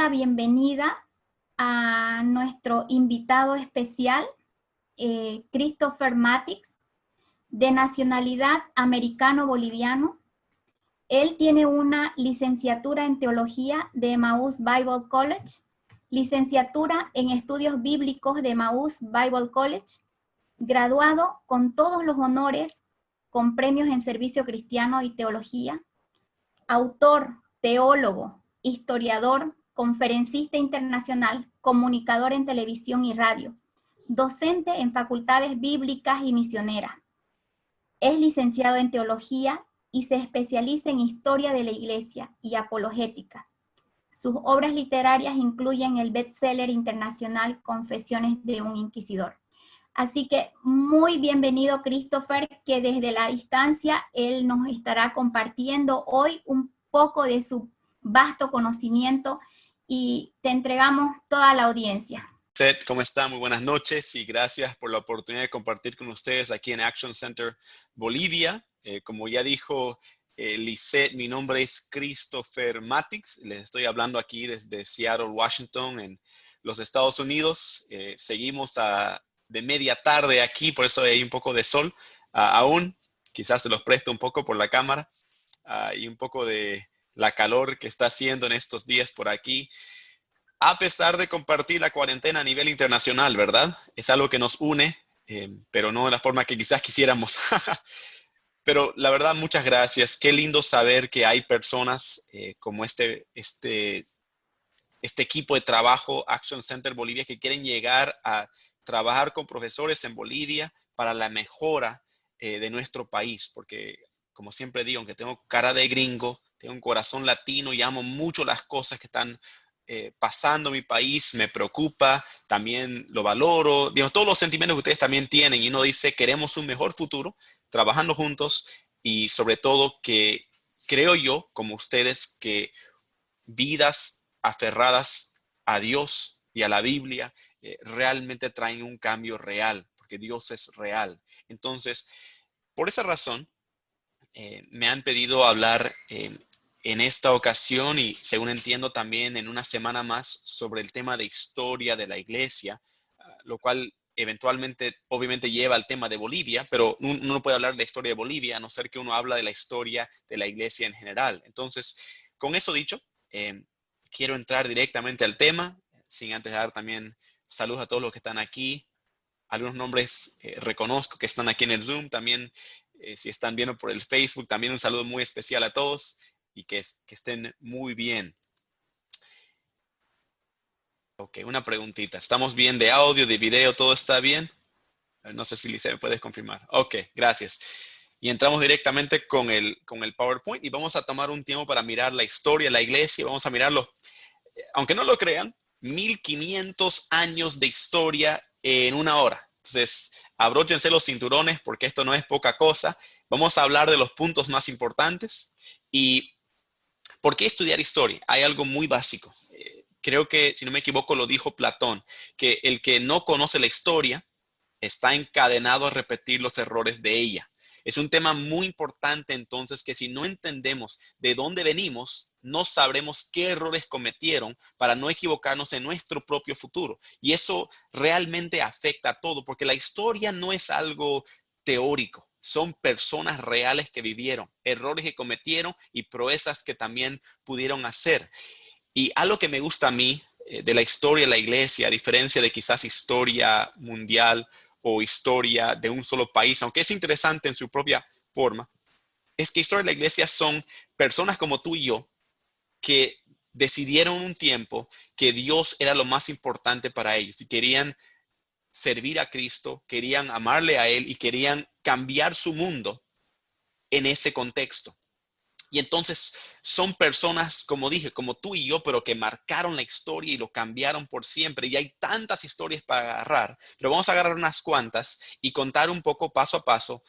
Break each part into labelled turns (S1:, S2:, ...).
S1: la bienvenida a nuestro invitado especial, Christopher Matix, de nacionalidad americano-boliviano. Él tiene una licenciatura en teología de Emmaus Bible College, licenciatura en estudios bíblicos de Emmaus Bible College, graduado con todos los honores, con premios en servicio cristiano y teología, autor, teólogo, historiador, conferencista internacional, comunicador en televisión y radio, docente en facultades bíblicas y misioneras. Es licenciado en teología y se especializa en historia de la iglesia y apologética. Sus obras literarias incluyen el bestseller internacional Confesiones de un Inquisidor. Así que muy bienvenido, Christopher, que desde la distancia él nos estará compartiendo hoy un poco de su vasto conocimiento y te entregamos toda la audiencia.
S2: Seth, ¿cómo está? Muy buenas noches y gracias por la oportunidad de compartir con ustedes aquí en Action Center Bolivia. Como ya dijo Lisette, mi nombre es Christopher Matix. Les estoy hablando aquí desde Seattle, Washington, en los Estados Unidos. Seguimos de media tarde aquí, por eso hay un poco de sol aún. Quizás se los presto un poco por la cámara y un poco de la calor que está haciendo en estos días por aquí. A pesar de compartir la cuarentena a nivel internacional, ¿verdad? Es algo que nos une, pero no de la forma que quizás quisiéramos. Pero la verdad, muchas gracias. Qué lindo saber que hay personas como este equipo de trabajo, Action Center Bolivia, que quieren llegar a trabajar con profesores en Bolivia para la mejora de nuestro país. Porque, como siempre digo, aunque tengo cara de gringo, tengo un corazón latino y amo mucho las cosas que están pasando en mi país, me preocupa, también lo valoro, digamos, todos los sentimientos que ustedes también tienen, y uno dice, queremos un mejor futuro, trabajando juntos, y sobre todo que creo yo, como ustedes, que vidas aferradas a Dios y a la Biblia realmente traen un cambio real, porque Dios es real. Entonces, por esa razón, me han pedido hablar en esta ocasión y, según entiendo, también en una semana más sobre el tema de historia de la iglesia, lo cual eventualmente, obviamente, lleva al tema de Bolivia, pero uno no puede hablar de la historia de Bolivia a no ser que uno habla de la historia de la iglesia en general. Entonces, con eso dicho, quiero entrar directamente al tema, sin antes dar también saludos a todos los que están aquí. Algunos nombres reconozco que están aquí en el Zoom, también si están viendo por el Facebook, también un saludo muy especial a todos y que estén muy bien. Ok, una preguntita. ¿Estamos bien de audio, de video? ¿Todo está bien? No sé si Lice me puedes confirmar. Ok, gracias. Y entramos directamente con el PowerPoint y vamos a tomar un tiempo para mirar la historia de la iglesia. Vamos a mirarlo, aunque no lo crean, 1500 años de historia en una hora. Entonces, abróchense los cinturones porque esto no es poca cosa. Vamos a hablar de los puntos más importantes. ¿Y por qué estudiar historia? Hay algo muy básico. Creo que, si no me equivoco, lo dijo Platón, que el que no conoce la historia está encadenado a repetir los errores de ella. Es un tema muy importante, entonces, que si no entendemos de dónde venimos, no sabremos qué errores cometieron para no equivocarnos en nuestro propio futuro. Y eso realmente afecta a todo, porque la historia no es algo teórico. Son personas reales que vivieron, errores que cometieron y proezas que también pudieron hacer. Y algo que me gusta a mí de la historia de la iglesia, a diferencia de quizás historia mundial o historia de un solo país, aunque es interesante en su propia forma, es que historia de la iglesia son personas como tú y yo que decidieron un tiempo que Dios era lo más importante para ellos y querían servir a Cristo, querían amarle a Él y querían cambiar su mundo en ese contexto. Y entonces son personas, como dije, como tú y yo, pero que marcaron la historia y lo cambiaron por siempre. Y hay tantas historias para agarrar, pero vamos a agarrar unas cuantas y contar un poco paso a paso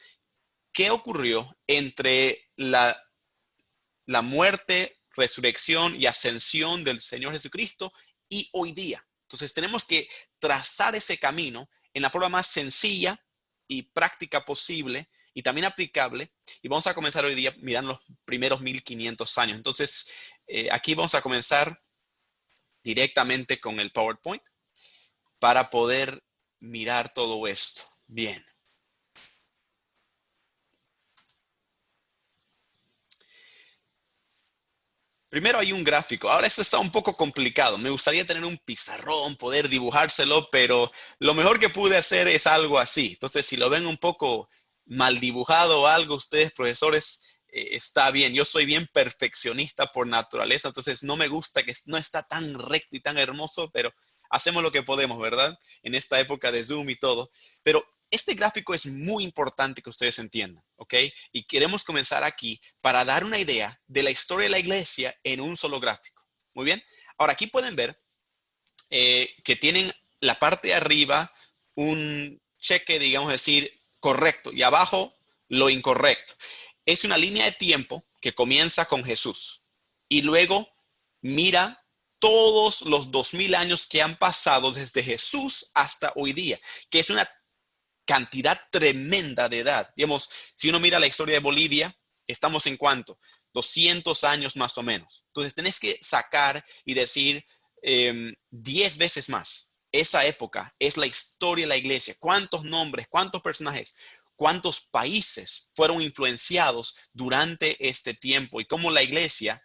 S2: qué ocurrió entre la muerte, resurrección y ascensión del Señor Jesucristo y hoy día. Entonces tenemos que trazar ese camino en la forma más sencilla y práctica posible y también aplicable. Y vamos a comenzar hoy día mirando los primeros 1500 años. Entonces, aquí vamos a comenzar directamente con el PowerPoint para poder mirar todo esto. Bien. Primero hay un gráfico. Ahora esto está un poco complicado. Me gustaría tener un pizarrón, poder dibujárselo, pero lo mejor que pude hacer es algo así. Entonces, si lo ven un poco mal dibujado o algo, ustedes, profesores, está bien. Yo soy bien perfeccionista por naturaleza, entonces no me gusta que no está tan recto y tan hermoso, pero hacemos lo que podemos, ¿verdad? En esta época de Zoom y todo. Pero este gráfico es muy importante que ustedes entiendan, ¿ok? Y queremos comenzar aquí para dar una idea de la historia de la iglesia en un solo gráfico. Muy bien. Ahora, aquí pueden ver que tienen la parte de arriba un cheque, digamos decir, correcto y abajo lo incorrecto. Es una línea de tiempo que comienza con Jesús y luego mira todos los 2000 años que han pasado desde Jesús hasta hoy día, que es una cantidad tremenda de edad. Digamos, si uno mira la historia de Bolivia, estamos en cuánto, 200 años más o menos. Entonces, tenés que sacar y decir 10 veces más. Esa época es la historia de la iglesia. ¿Cuántos nombres, cuántos personajes, cuántos países fueron influenciados durante este tiempo? Y cómo la iglesia,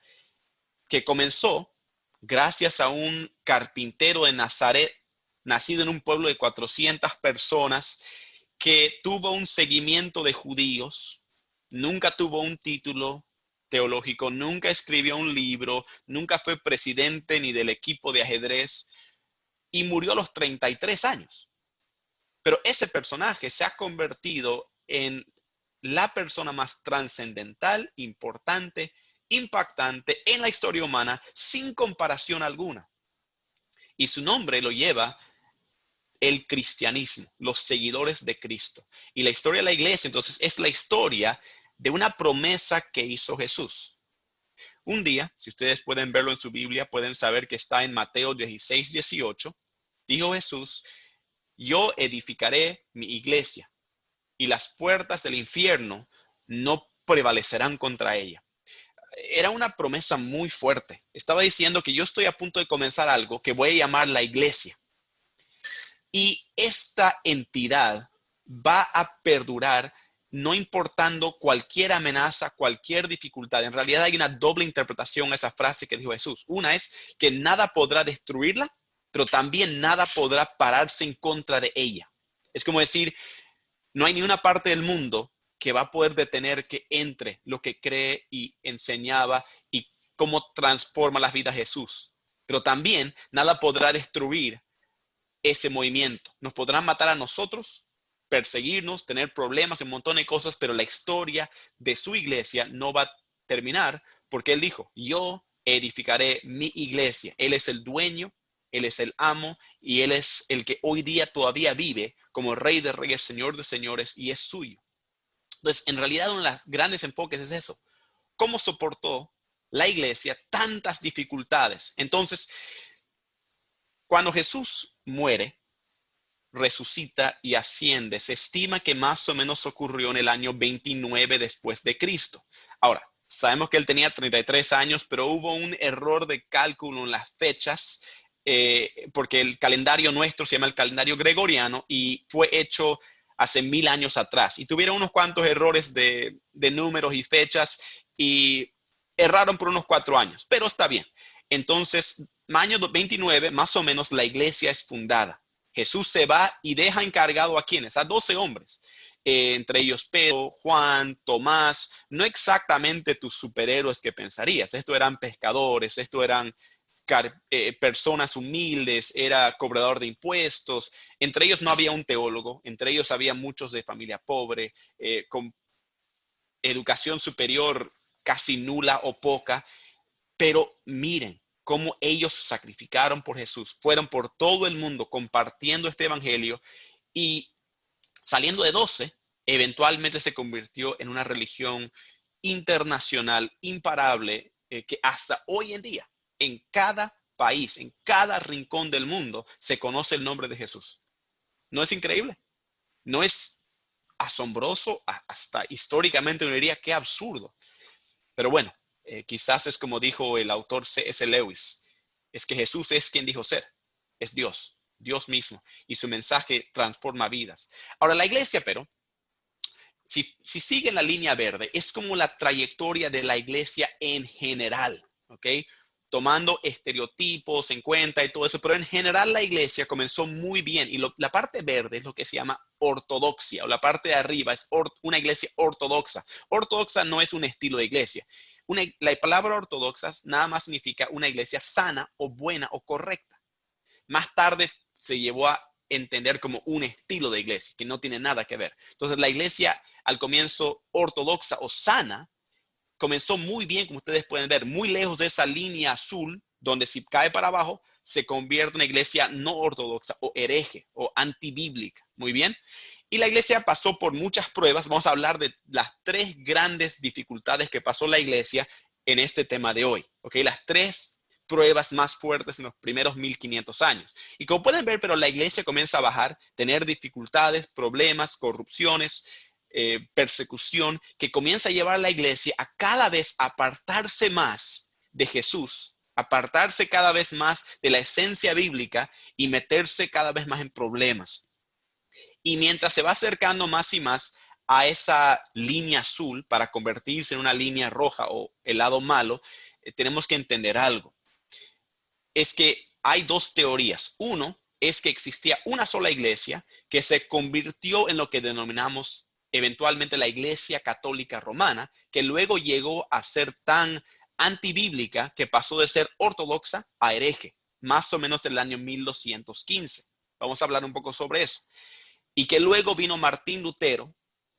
S2: que comenzó gracias a un carpintero de Nazaret, nacido en un pueblo de 400 personas, que tuvo un seguimiento de judíos, nunca tuvo un título teológico, nunca escribió un libro, nunca fue presidente ni del equipo de ajedrez y murió a los 33 años. Pero ese personaje se ha convertido en la persona más trascendental, importante, impactante en la historia humana sin comparación alguna. Y su nombre lo lleva el cristianismo, los seguidores de Cristo. Y la historia de la iglesia, entonces, es la historia de una promesa que hizo Jesús. Un día, si ustedes pueden verlo en su Biblia, pueden saber que está en Mateo 16, 18. Dijo Jesús, yo edificaré mi iglesia y las puertas del infierno no prevalecerán contra ella. Era una promesa muy fuerte. Estaba diciendo que yo estoy a punto de comenzar algo que voy a llamar la iglesia. Y esta entidad va a perdurar no importando cualquier amenaza, cualquier dificultad. En realidad hay una doble interpretación a esa frase que dijo Jesús. Una es que nada podrá destruirla, pero también nada podrá pararse en contra de ella. Es como decir, no hay ni una parte del mundo que va a poder detener que entre lo que cree y enseñaba y cómo transforma la vida Jesús. Pero también nada podrá destruir ese movimiento. Nos podrán matar a nosotros, perseguirnos, tener problemas, un montón de cosas, pero la historia de su iglesia no va a terminar porque él dijo, yo edificaré mi iglesia. Él es el dueño, él es el amo y él es el que hoy día todavía vive como rey de reyes, señor de señores y es suyo. Entonces, en realidad uno de los grandes enfoques es eso. ¿Cómo soportó la iglesia tantas dificultades? Entonces, cuando Jesús muere, resucita y asciende, se estima que más o menos ocurrió en el año 29 después de Cristo. Ahora, sabemos que él tenía 33 años, pero hubo un error de cálculo en las fechas, porque el calendario nuestro se llama el calendario gregoriano y fue hecho hace 1000 años atrás. Y tuvieron unos cuantos errores de números y fechas y erraron por unos 4 años, pero está bien. Entonces, año 29, más o menos, la iglesia es fundada. Jesús se va y deja encargado a quienes, a 12 hombres, entre ellos Pedro, Juan, Tomás, no exactamente tus superhéroes que pensarías. Esto eran pescadores, esto eran personas humildes, era cobrador de impuestos. Entre ellos no había un teólogo, entre ellos había muchos de familia pobre, con educación superior casi nula o poca. Pero miren cómo ellos se sacrificaron por Jesús, fueron por todo el mundo compartiendo este evangelio y saliendo de 12, eventualmente se convirtió en una religión internacional imparable que hasta hoy en día, en cada país, en cada rincón del mundo, se conoce el nombre de Jesús. ¿No es increíble? ¿No es asombroso? Hasta históricamente uno diría, qué absurdo. Pero bueno, quizás es como dijo el autor C.S. Lewis, es que Jesús es quien dijo ser. Es Dios, Dios mismo. Y su mensaje transforma vidas. Ahora, la iglesia, pero, si siguen la línea verde, es como la trayectoria de la iglesia en general, ¿ok? Tomando estereotipos en cuenta y todo eso, pero en general la iglesia comenzó muy bien y la parte verde es lo que se llama ortodoxia, o la parte de arriba es una iglesia ortodoxa. Ortodoxa no es un estilo de iglesia. La palabra ortodoxa nada más significa una iglesia sana o buena o correcta. Más tarde se llevó a entender como un estilo de iglesia, que no tiene nada que ver. Entonces la iglesia al comienzo ortodoxa o sana, comenzó muy bien, como ustedes pueden ver, muy lejos de esa línea azul, donde si cae para abajo, se convierte en una iglesia no ortodoxa o hereje o antibíblica. Muy bien. Y la iglesia pasó por muchas pruebas. Vamos a hablar de las 3 grandes dificultades que pasó la iglesia en este tema de hoy. ¿Ok? Las 3 pruebas más fuertes en los primeros 1500 años. Y como pueden ver, pero la iglesia comienza a bajar, tener dificultades, problemas, corrupciones, persecución, que comienza a llevar a la iglesia a cada vez apartarse más de Jesús, apartarse cada vez más de la esencia bíblica y meterse cada vez más en problemas. Y mientras se va acercando más y más a esa línea azul para convertirse en una línea roja o el lado malo, tenemos que entender algo. Es que hay 2 teorías. Uno es que existía una sola iglesia que se convirtió en lo que denominamos eventualmente la Iglesia Católica Romana, que luego llegó a ser tan antibíblica que pasó de ser ortodoxa a hereje, más o menos del año 1215. Vamos a hablar un poco sobre eso. Y que luego vino Martín Lutero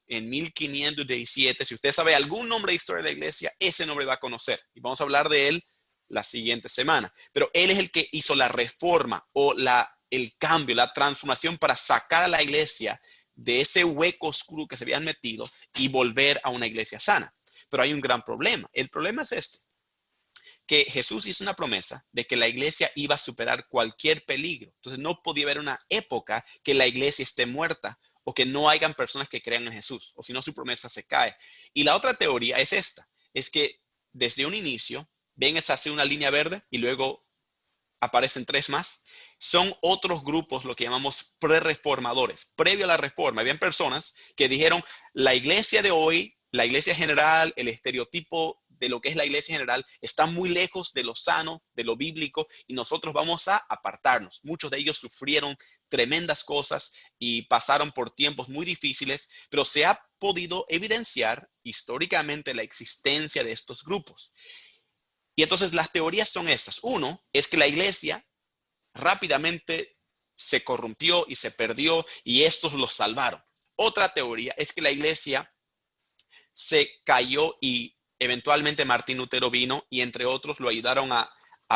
S2: en 1517. Si usted sabe algún nombre de historia de la iglesia, ese nombre va a conocer. Y vamos a hablar de él la siguiente semana. Pero él es el que hizo la reforma o el cambio, la transformación para sacar a la iglesia de ese hueco oscuro que se habían metido y volver a una iglesia sana. Pero hay un gran problema. El problema es este, que Jesús hizo una promesa de que la iglesia iba a superar cualquier peligro. Entonces no podía haber una época que la iglesia esté muerta o que no hayan personas que crean en Jesús, o si no su promesa se cae. Y la otra teoría es esta, es que desde un inicio ven esa así una línea verde y luego aparecen 3 más. Son otros grupos, lo que llamamos pre-reformadores. Previo a la reforma, habían personas que dijeron, la iglesia de hoy, la iglesia general, el estereotipo de lo que es la iglesia general, está muy lejos de lo sano, de lo bíblico, y nosotros vamos a apartarnos. Muchos de ellos sufrieron tremendas cosas y pasaron por tiempos muy difíciles, pero se ha podido evidenciar históricamente la existencia de estos grupos. Y entonces las teorías son estas. Uno es que la iglesia rápidamente se corrompió y se perdió y estos los salvaron. Otra teoría es que la iglesia se cayó y eventualmente Martín Lutero vino y entre otros lo ayudaron a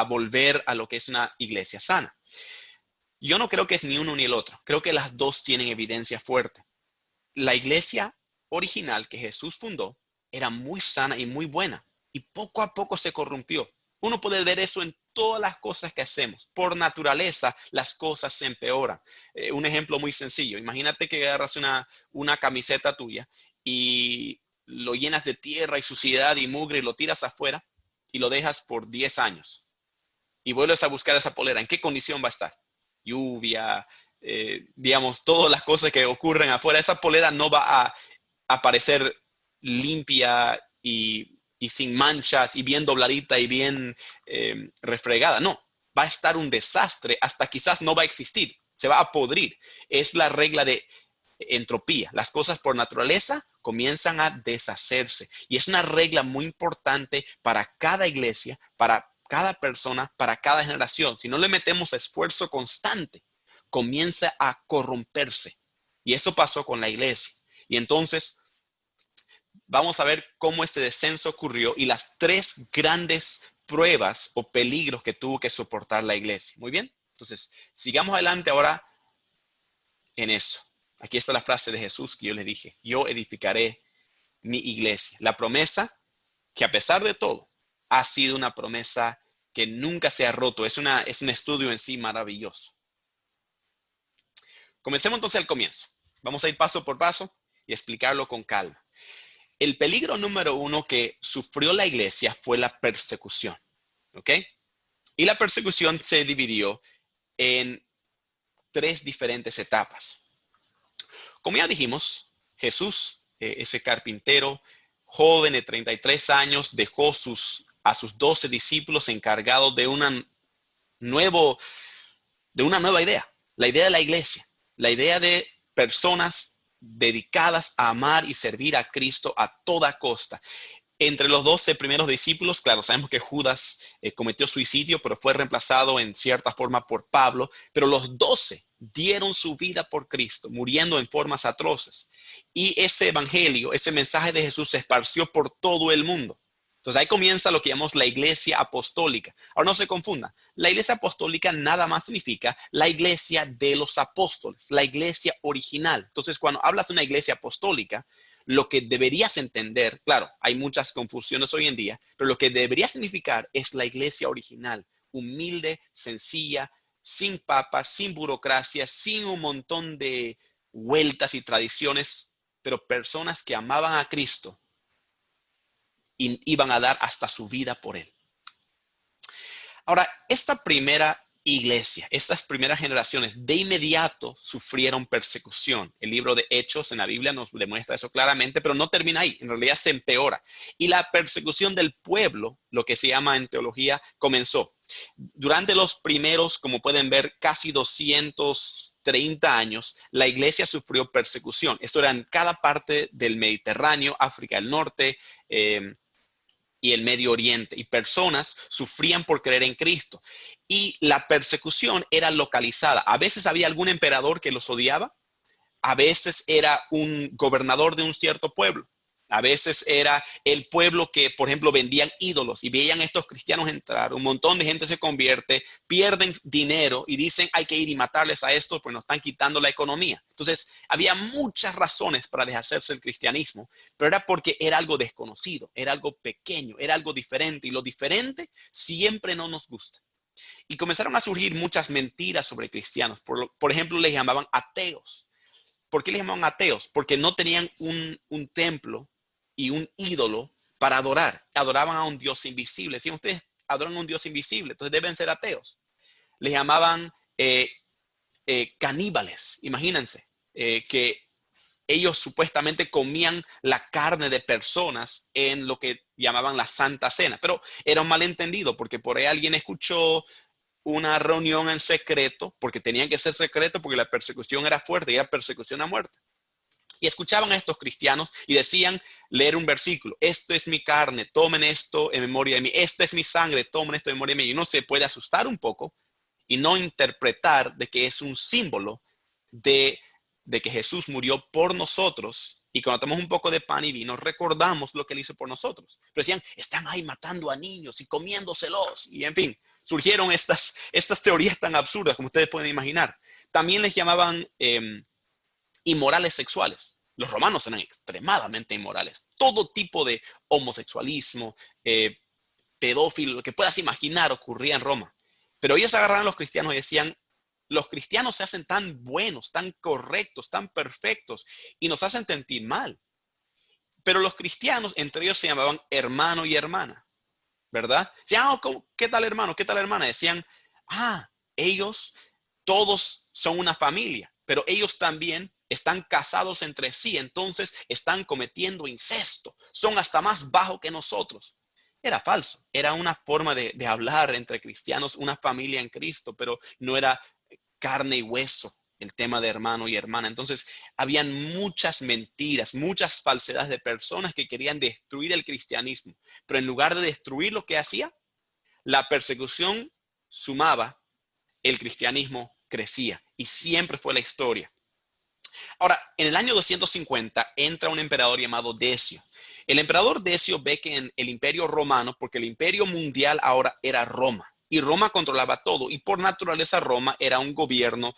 S2: volver a lo que es una iglesia sana. Yo no creo que es ni uno ni el otro. Creo que las 2 tienen evidencia fuerte. La iglesia original que Jesús fundó era muy sana y muy buena y poco a poco se corrompió. Uno puede ver eso en todas las cosas que hacemos. Por naturaleza, las cosas se empeoran. Un ejemplo muy sencillo. Imagínate que agarras una camiseta tuya y lo llenas de tierra y suciedad y mugre y lo tiras afuera y lo dejas por 10 años. Y vuelves a buscar esa polera. ¿En qué condición va a estar? Lluvia, digamos, todas las cosas que ocurren afuera. Esa polera no va a aparecer limpia y sin manchas y bien dobladita y bien refregada. No, va a estar un desastre, hasta quizás no va a existir, se va a podrir. Es la regla de entropía. Las cosas por naturaleza comienzan a deshacerse y es una regla muy importante para cada iglesia, para cada persona, para cada generación. Si no le metemos esfuerzo constante, comienza a corromperse. Y eso pasó con la iglesia. Y entonces vamos a ver cómo este descenso ocurrió y las 3 grandes pruebas o peligros que tuvo que soportar la iglesia. Muy bien, entonces sigamos adelante ahora en eso. Aquí está la frase de Jesús que yo le dije, yo edificaré mi iglesia. La promesa que a pesar de todo ha sido una promesa que nunca se ha roto. Es un estudio en sí maravilloso. Comencemos entonces al comienzo. Vamos a ir paso por paso y explicarlo con calma. El peligro número 1 que sufrió la iglesia fue la persecución. ¿Ok? Y la persecución se dividió en 3 diferentes etapas. Como ya dijimos, Jesús, ese carpintero joven de 33 años, dejó a sus 12 discípulos encargados de una nueva idea, la idea de la iglesia, la idea de personas dedicadas a amar y servir a Cristo a toda costa. Entre los 12 primeros discípulos, claro, sabemos que Judas cometió suicidio, pero fue reemplazado en cierta forma por Pablo, pero los 12 dieron su vida por Cristo, muriendo en formas atroces. Y ese evangelio, ese mensaje de Jesús se esparció por todo el mundo. Entonces ahí comienza lo que llamamos la iglesia apostólica. Ahora no se confundan, la iglesia apostólica nada más significa la iglesia de los apóstoles, la iglesia original. Entonces cuando hablas de una iglesia apostólica, lo que deberías entender, claro, hay muchas confusiones hoy en día, pero lo que debería significar es la iglesia original, humilde, sencilla, sin papas, sin burocracia, sin un montón de vueltas y tradiciones, pero personas que amaban a Cristo y iban a dar hasta su vida por él. Ahora, esta primera iglesia, estas primeras generaciones de inmediato sufrieron persecución. El libro de Hechos en la Biblia nos demuestra eso claramente, pero no termina ahí, en realidad se empeora. Y la persecución del pueblo, lo que se llama en teología, comenzó. Durante los primeros, como pueden ver, casi 230 años, la iglesia sufrió persecución. Esto era en cada parte del Mediterráneo, África del Norte, y el Medio Oriente, y personas sufrían por creer en Cristo. Y la persecución era localizada. A veces había algún emperador que los odiaba, a veces era un gobernador de un cierto pueblo, a veces era el pueblo que, por ejemplo, vendían ídolos y veían a estos cristianos entrar, un montón de gente se convierte, pierden dinero y dicen hay que ir y matarles a estos porque nos están quitando la economía. Entonces, había muchas razones para deshacerse del cristianismo, pero era porque era algo desconocido, era algo pequeño, era algo diferente, y lo diferente siempre no nos gusta. Y comenzaron a surgir muchas mentiras sobre cristianos. Por ejemplo, les llamaban ateos. ¿Por qué les llamaban ateos? Porque no tenían un templo y un ídolo para adorar. Adoraban a un Dios invisible. Si ustedes adoran a un Dios invisible, entonces deben ser ateos. Les llamaban caníbales. Imagínense que ellos supuestamente comían la carne de personas en lo que llamaban la Santa Cena. Pero era un malentendido porque por ahí alguien escuchó una reunión en secreto, porque tenían que ser secreto porque la persecución era fuerte y era persecución a muerte. Y escuchaban a estos cristianos y decían, leer un versículo, esto es mi carne, tomen esto en memoria de mí, esta es mi sangre, tomen esto en memoria de mí. Y uno se puede asustar un poco y no interpretar de que es un símbolo de que Jesús murió por nosotros, y cuando tomamos un poco de pan y vino, recordamos lo que él hizo por nosotros. Pero decían, están ahí matando a niños y comiéndoselos, y en fin, surgieron estas teorías tan absurdas como ustedes pueden imaginar. También les llamaban inmorales sexuales. Los romanos eran extremadamente inmorales. Todo tipo de homosexualismo, pedófilo, lo que puedas imaginar ocurría en Roma. Pero ellos agarraban a los cristianos y decían, los cristianos se hacen tan buenos, tan correctos, tan perfectos y nos hacen sentir mal. Pero los cristianos, entre ellos se llamaban hermano y hermana, ¿verdad? Decían, ¿qué tal hermano? ¿Qué tal hermana? Decían, ellos todos son una familia, pero ellos también están casados entre sí, entonces están cometiendo incesto, son hasta más bajos que nosotros. Era falso, era una forma de hablar entre cristianos, una familia en Cristo, pero no era carne y hueso el tema de hermano y hermana. Entonces, habían muchas mentiras, muchas falsedades de personas que querían destruir el cristianismo, pero en lugar de destruir lo que hacía, la persecución sumaba, el cristianismo crecía, y siempre fue la historia. Ahora, en el año 250 entra un emperador llamado Decio. El emperador Decio ve que en el imperio romano, porque el imperio mundial ahora era Roma, y Roma controlaba todo, y por naturaleza Roma era un gobierno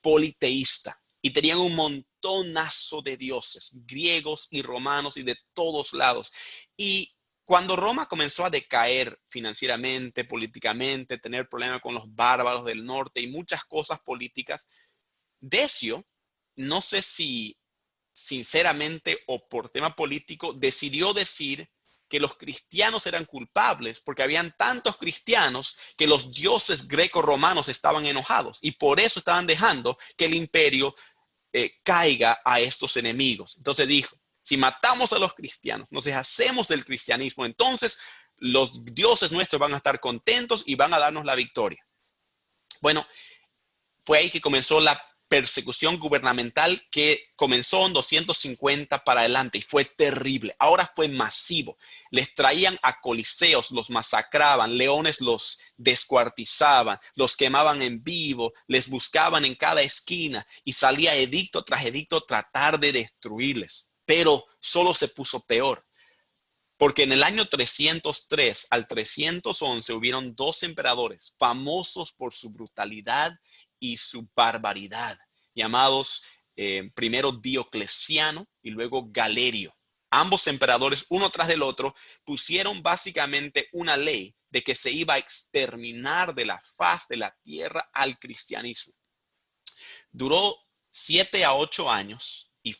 S2: politeísta, y tenían un montonazo de dioses, griegos y romanos y de todos lados. Y cuando Roma comenzó a decaer financieramente, políticamente, tener problemas con los bárbaros del norte y muchas cosas políticas, Decio, no sé si sinceramente o por tema político, decidió decir que los cristianos eran culpables porque habían tantos cristianos que los dioses greco-romanos estaban enojados y por eso estaban dejando que el imperio caiga a estos enemigos. Entonces dijo, si matamos a los cristianos, nos deshacemos del cristianismo, entonces los dioses nuestros van a estar contentos y van a darnos la victoria. Bueno, fue ahí que comenzó la persecución gubernamental que comenzó en 250 para adelante y fue terrible. Ahora fue masivo. Les traían a coliseos, los masacraban, leones los descuartizaban, los quemaban en vivo, les buscaban en cada esquina y salía edicto tras edicto tratar de destruirles. Pero solo se puso peor. Porque en el año 303 al 311 hubieron dos emperadores famosos por su brutalidad y su barbaridad, llamados primero Diocleciano y luego Galerio. Ambos emperadores, uno tras del otro, pusieron básicamente una ley de que se iba a exterminar de la faz de la tierra al cristianismo. Duró 7 a 8 años y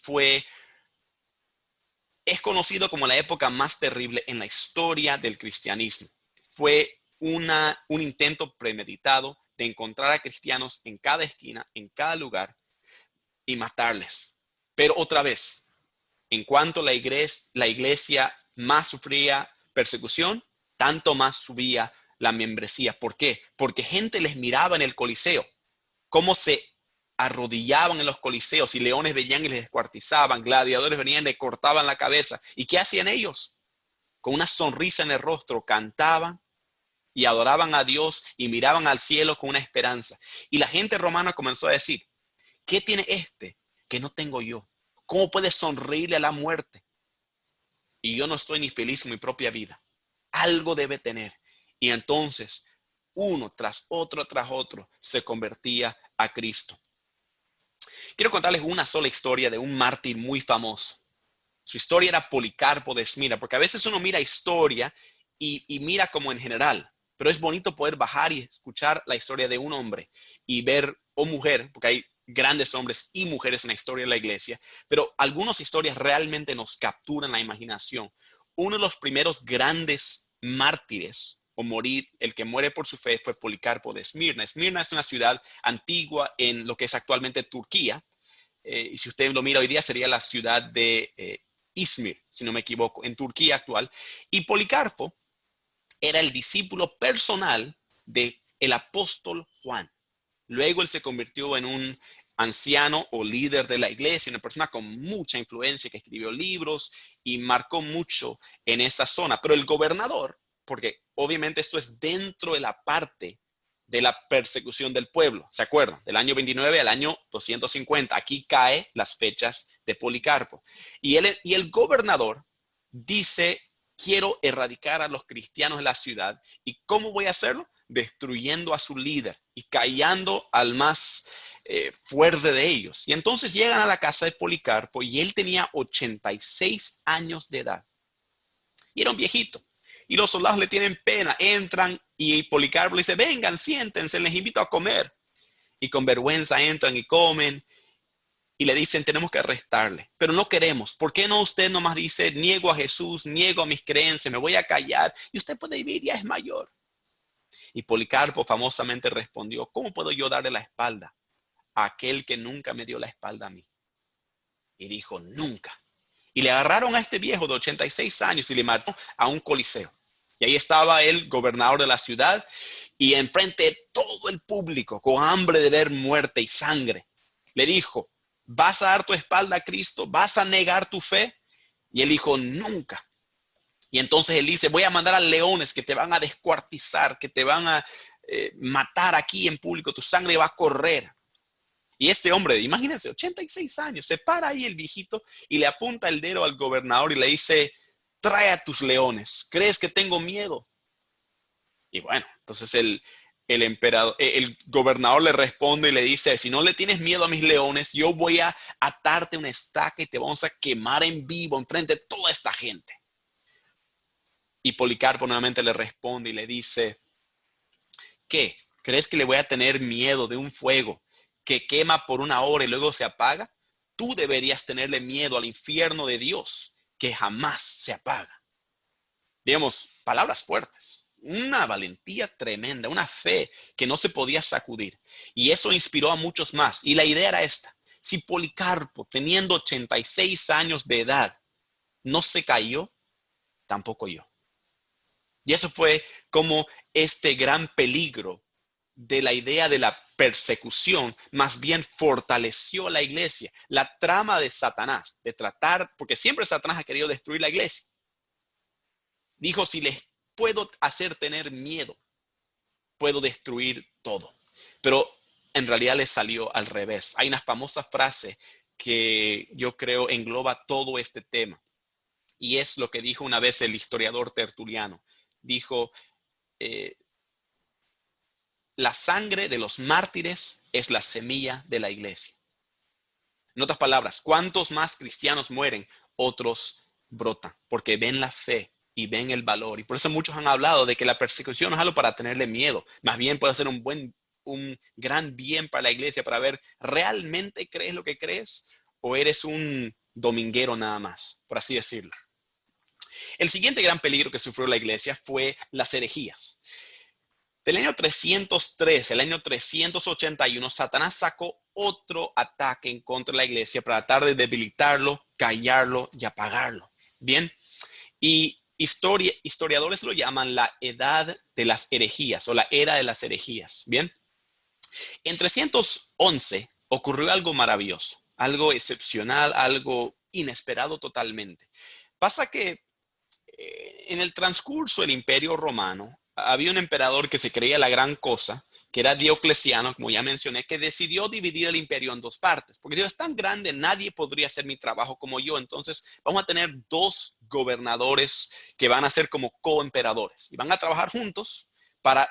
S2: es conocido como la época más terrible en la historia del cristianismo. Fue un intento premeditado de encontrar a cristianos en cada esquina, en cada lugar y matarles. Pero otra vez, en cuanto la iglesia más sufría persecución, tanto más subía la membresía. ¿Por qué? Porque gente les miraba en el Coliseo, cómo se arrodillaban en los coliseos y leones venían y les descuartizaban, gladiadores venían y les cortaban la cabeza. ¿Y qué hacían ellos? Con una sonrisa en el rostro cantaban y adoraban a Dios y miraban al cielo con una esperanza. Y la gente romana comenzó a decir, ¿qué tiene este que no tengo yo? ¿Cómo puede sonreírle a la muerte? Y yo no estoy ni feliz en mi propia vida. Algo debe tener. Y entonces, uno tras otro se convertía a Cristo. Quiero contarles una sola historia de un mártir muy famoso. Su historia era Policarpo de Esmirna, porque a veces uno mira historia y mira como en general, pero es bonito poder bajar y escuchar la historia de un hombre y ver, o mujer, porque hay grandes hombres y mujeres en la historia de la iglesia, pero algunas historias realmente nos capturan la imaginación. Uno de los primeros grandes mártires o morir, el que muere por su fe, fue Policarpo de Esmirna. Esmirna es una ciudad antigua en lo que es actualmente Turquía, y si usted lo mira hoy día sería la ciudad de Izmir, si no me equivoco, en Turquía actual. Y Policarpo era el discípulo personal del apóstol Juan. Luego él se convirtió en un anciano o líder de la iglesia, una persona con mucha influencia que escribió libros y marcó mucho en esa zona. Pero el gobernador, porque obviamente esto es dentro de la parte de la persecución del pueblo, ¿se acuerdan? Del año 29 al año 250. Aquí caen las fechas de Policarpo. Y el gobernador dice, quiero erradicar a los cristianos de la ciudad. ¿Y cómo voy a hacerlo? Destruyendo a su líder y callando al más fuerte de ellos. Y entonces llegan a la casa de Policarpo y él tenía 86 años de edad. Y era un viejito. Y los soldados le tienen pena, entran y Policarpo le dice, vengan, siéntense, les invito a comer. Y con vergüenza entran y comen y le dicen, tenemos que arrestarle, pero no queremos. ¿Por qué no usted nomás dice, niego a Jesús, niego a mis creencias, me voy a callar y usted puede vivir, ya es mayor? Y Policarpo famosamente respondió, ¿cómo puedo yo darle la espalda a aquel que nunca me dio la espalda a mí? Y dijo, nunca. Y le agarraron a este viejo de 86 años y le mataron a un coliseo. Y ahí estaba el gobernador de la ciudad y enfrente de todo el público, con hambre de ver muerte y sangre, le dijo, ¿vas a dar tu espalda a Cristo? ¿Vas a negar tu fe? Y él dijo, nunca. Y entonces él dice, voy a mandar a leones que te van a descuartizar, que te van a matar aquí en público, tu sangre va a correr. Y este hombre, imagínense, 86 años, se para ahí el viejito y le apunta el dedo al gobernador y le dice, trae a tus leones, ¿crees que tengo miedo? Y bueno, entonces el gobernador le responde y le dice, si no le tienes miedo a mis leones, yo voy a atarte una estaca y te vamos a quemar en vivo enfrente de toda esta gente. Y Policarpo nuevamente le responde y le dice, ¿qué? ¿Crees que le voy a tener miedo de un fuego que quema por 1 hora y luego se apaga? Tú deberías tenerle miedo al infierno de Dios, que jamás se apaga. digamos, palabras fuertes, una valentía tremenda, una fe que no se podía sacudir. Y eso inspiró a muchos más. Y la idea era esta: si Policarpo, teniendo 86 años de edad, no se cayó, tampoco yo. Y eso fue como este gran peligro de la idea de la persecución más bien fortaleció a la iglesia. La trama de Satanás, de tratar, porque siempre Satanás ha querido destruir la iglesia. Dijo, si les puedo hacer tener miedo, puedo destruir todo. Pero en realidad les salió al revés. Hay una famosa frase que yo creo engloba todo este tema. Y es lo que dijo una vez el historiador Tertuliano. Dijo, la sangre de los mártires es la semilla de la iglesia. En otras palabras, cuantos más cristianos mueren, otros brotan, porque ven la fe y ven el valor. Y por eso muchos han hablado de que la persecución no es algo para tenerle miedo. Más bien puede ser un gran bien para la iglesia, para ver, ¿realmente crees lo que crees? ¿O eres un dominguero nada más, por así decirlo? El siguiente gran peligro que sufrió la iglesia fue las herejías. Del año 303 al año 381, Satanás sacó otro ataque en contra de la iglesia para tratar de debilitarlo, callarlo y apagarlo. Bien, y historiadores lo llaman la edad de las herejías o la era de las herejías. Bien, en 311 ocurrió algo maravilloso, algo excepcional, algo inesperado totalmente. Pasa que en el transcurso del Imperio Romano, había un emperador que se creía la gran cosa, que era Diocleciano, como ya mencioné, que decidió dividir el imperio en dos partes. Porque Dios es tan grande, nadie podría hacer mi trabajo como yo. Entonces vamos a tener dos gobernadores que van a ser como coemperadores. Y van a trabajar juntos para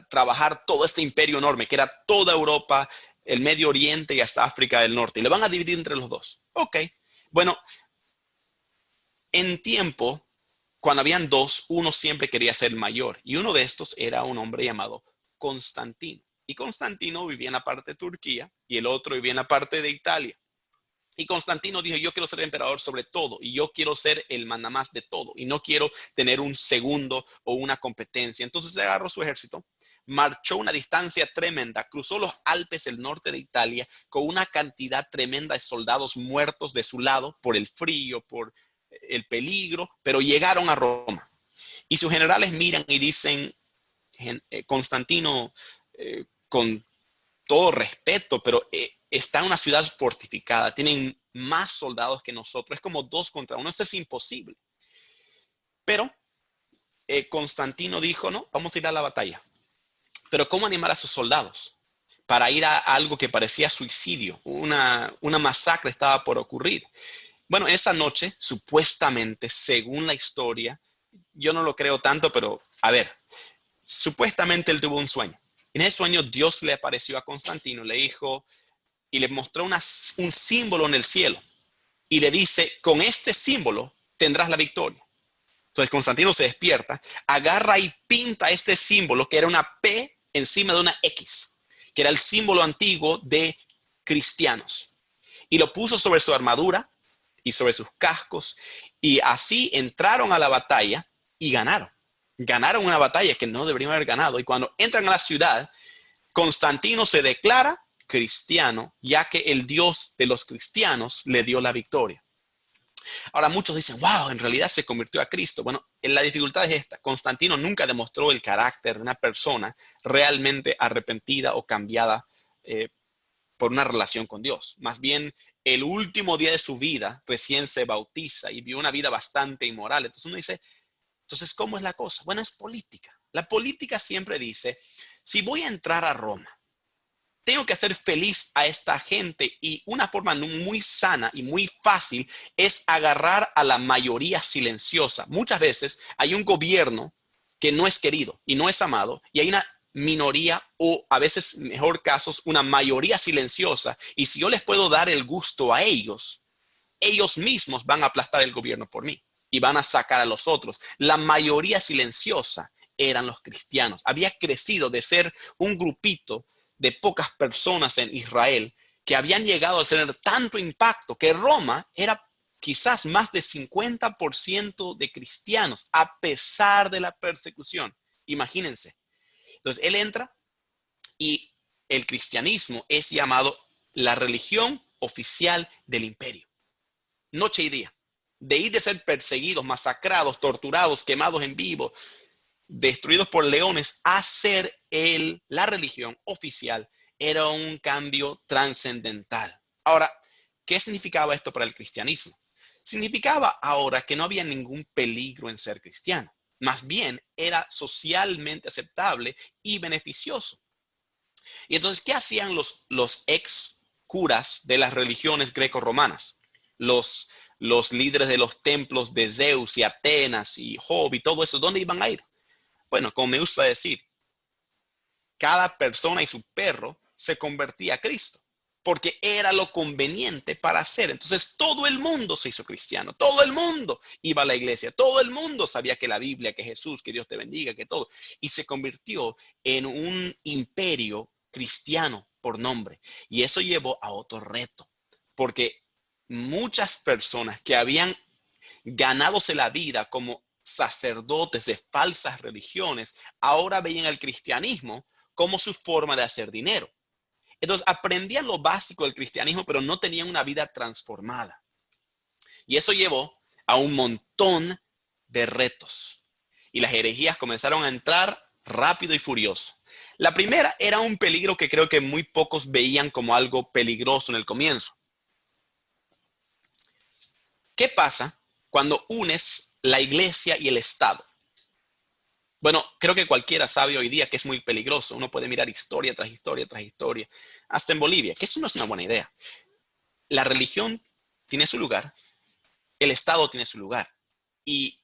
S2: trabajar todo este imperio enorme, que era toda Europa, el Medio Oriente y hasta África del Norte. Y lo van a dividir entre los dos. Ok, bueno, en tiempo, cuando habían dos, uno siempre quería ser mayor. Y uno de estos era un hombre llamado Constantino. Y Constantino vivía en la parte de Turquía y el otro vivía en la parte de Italia. Y Constantino dijo, yo quiero ser emperador sobre todo y yo quiero ser el mandamás de todo y no quiero tener un segundo o una competencia. Entonces agarró su ejército, marchó una distancia tremenda, cruzó los Alpes del norte de Italia con una cantidad tremenda de soldados muertos de su lado por el frío, por el peligro, pero llegaron a Roma. Y sus generales miran y dicen, Constantino, con todo respeto, pero está en una ciudad fortificada, tienen más soldados que nosotros, es como 2 contra 1, eso es imposible. Pero Constantino dijo, no, vamos a ir a la batalla. Pero ¿cómo animar a sus soldados? Para ir a algo que parecía suicidio, una masacre estaba por ocurrir. Bueno, esa noche, supuestamente, según la historia, yo no lo creo tanto, pero a ver, supuestamente él tuvo un sueño. En ese sueño Dios le apareció a Constantino, le dijo y le mostró un símbolo en el cielo y le dice, con este símbolo tendrás la victoria. Entonces Constantino se despierta, agarra y pinta este símbolo que era una P encima de una X, que era el símbolo antiguo de cristianos, y lo puso sobre su armadura y sobre sus cascos, y así entraron a la batalla y ganaron. Ganaron una batalla que no deberían haber ganado. Y cuando entran a la ciudad, Constantino se declara cristiano, ya que el Dios de los cristianos le dio la victoria. Ahora muchos dicen, wow, en realidad se convirtió a Cristo. Bueno, la dificultad es esta. Constantino nunca demostró el carácter de una persona realmente arrepentida o cambiada por una relación con Dios. Más bien, el último día de su vida recién se bautiza y vio una vida bastante inmoral. Entonces uno dice, entonces, ¿cómo es la cosa? Bueno, es política. La política siempre dice, si voy a entrar a Roma, tengo que hacer feliz a esta gente y una forma muy sana y muy fácil es agarrar a la mayoría silenciosa. Muchas veces hay un gobierno que no es querido y no es amado y hay una minoría o a veces, mejor casos, una mayoría silenciosa, y si yo les puedo dar el gusto a ellos, ellos mismos van a aplastar el gobierno por mí y van a sacar a los otros. La mayoría silenciosa eran los cristianos. Había crecido de ser un grupito de pocas personas en Israel que habían llegado a tener tanto impacto que Roma era quizás más de 50% de cristianos, a pesar de la persecución. Imagínense. Entonces, él entra y el cristianismo es llamado la religión oficial del imperio. Noche y día. De ir de ser perseguidos, masacrados, torturados, quemados en vivo, destruidos por leones, a ser la religión oficial, era un cambio trascendental. Ahora, ¿qué significaba esto para el cristianismo? Significaba ahora que no había ningún peligro en ser cristiano. Más bien, era socialmente aceptable y beneficioso. Y entonces, ¿qué hacían los ex curas de las religiones greco-romanas? Los líderes de los templos de Zeus y Atenas y Job y todo eso, ¿dónde iban a ir? Bueno, como me gusta decir, cada persona y su perro se convertía a Cristo, porque era lo conveniente para hacer. Entonces todo el mundo se hizo cristiano, todo el mundo iba a la iglesia, todo el mundo sabía que la Biblia, que Jesús, que Dios te bendiga, que todo, y se convirtió en un imperio cristiano por nombre. Y eso llevó a otro reto, porque muchas personas que habían ganadose la vida como sacerdotes de falsas religiones, ahora veían al cristianismo como su forma de hacer dinero. Entonces aprendían lo básico del cristianismo, pero no tenían una vida transformada. Y eso llevó a un montón de retos. Y las herejías comenzaron a entrar rápido y furioso. La primera era un peligro que creo que muy pocos veían como algo peligroso en el comienzo. ¿Qué pasa cuando unes la iglesia y el Estado? Bueno, creo que cualquiera sabe hoy día que es muy peligroso. Uno puede mirar historia tras historia tras historia, hasta en Bolivia, que eso no es una buena idea. La religión tiene su lugar, el Estado tiene su lugar. Y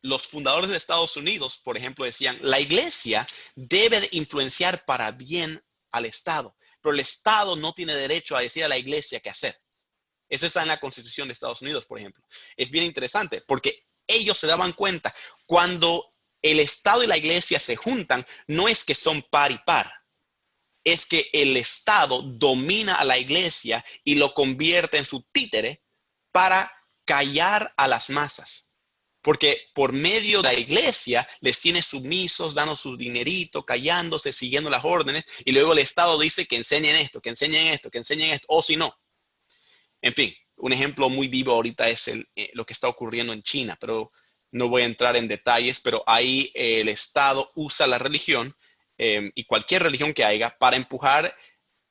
S2: los fundadores de Estados Unidos, por ejemplo, decían, la iglesia debe de influenciar para bien al Estado, pero el Estado no tiene derecho a decir a la iglesia qué hacer. Eso está en la Constitución de Estados Unidos, por ejemplo. Es bien interesante porque ellos se daban cuenta cuando el Estado y la iglesia se juntan, no es que son par y par, es que el Estado domina a la iglesia y lo convierte en su títere para callar a las masas. Porque por medio de la iglesia les tiene sumisos, dando su dinerito, callándose, siguiendo las órdenes, y luego el Estado dice que enseñen esto, que enseñen esto, que enseñen esto, o si no. En fin, un ejemplo muy vivo ahorita es lo que está ocurriendo en China, pero no voy a entrar en detalles, pero ahí el Estado usa la religión y cualquier religión que haya para empujar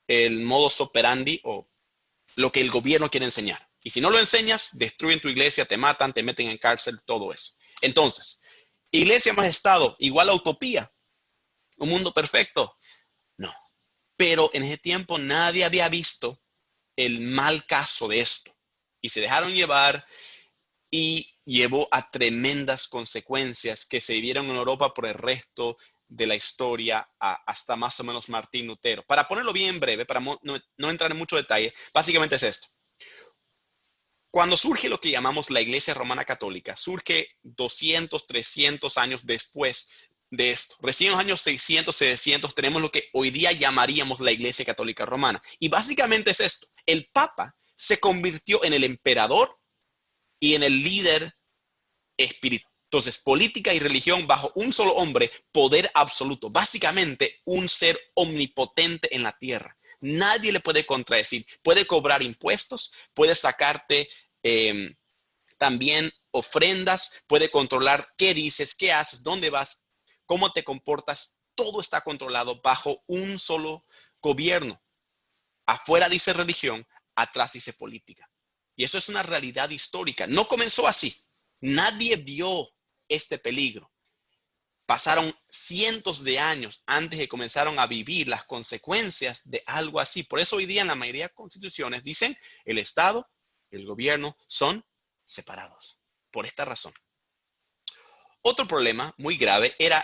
S2: el modus operandi o lo que el gobierno quiere enseñar. Y si no lo enseñas, destruyen tu iglesia, te matan, te meten en cárcel, todo eso. Entonces, iglesia más Estado, igual a utopía, un mundo perfecto. No, pero en ese tiempo nadie había visto el mal caso de esto. Y se dejaron llevar y llevó a tremendas consecuencias que se vivieron en Europa por el resto de la historia hasta más o menos Martín Lutero. Para ponerlo bien breve, para no entrar en mucho detalle, básicamente es esto. Cuando surge lo que llamamos la Iglesia Romana Católica, surge 200, 300 años después de esto. Recién en los años 600, 700 tenemos lo que hoy día llamaríamos la Iglesia Católica Romana. Y básicamente es esto. El Papa se convirtió en el emperador y en el líder espiritual. Entonces, política y religión bajo un solo hombre, poder absoluto. Básicamente, un ser omnipotente en la tierra. Nadie le puede contradecir. Puede cobrar impuestos, puede sacarte también ofrendas, puede controlar qué dices, qué haces, dónde vas, cómo te comportas. Todo está controlado bajo un solo gobierno. Afuera dice religión, atrás dice política. Y eso es una realidad histórica. No comenzó así. Nadie vio este peligro. Pasaron cientos de años antes de que comenzaron a vivir las consecuencias de algo así. Por eso hoy día en la mayoría de constituciones dicen el Estado y el gobierno son separados. Por esta razón. Otro problema muy grave era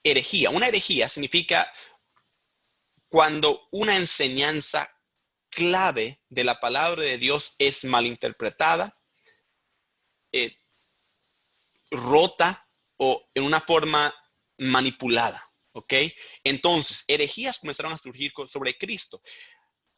S2: herejía. Una herejía significa cuando una enseñanza clave de la palabra de Dios es malinterpretada, rota o en una forma manipulada, ¿ok? Entonces, herejías comenzaron a surgir sobre Cristo.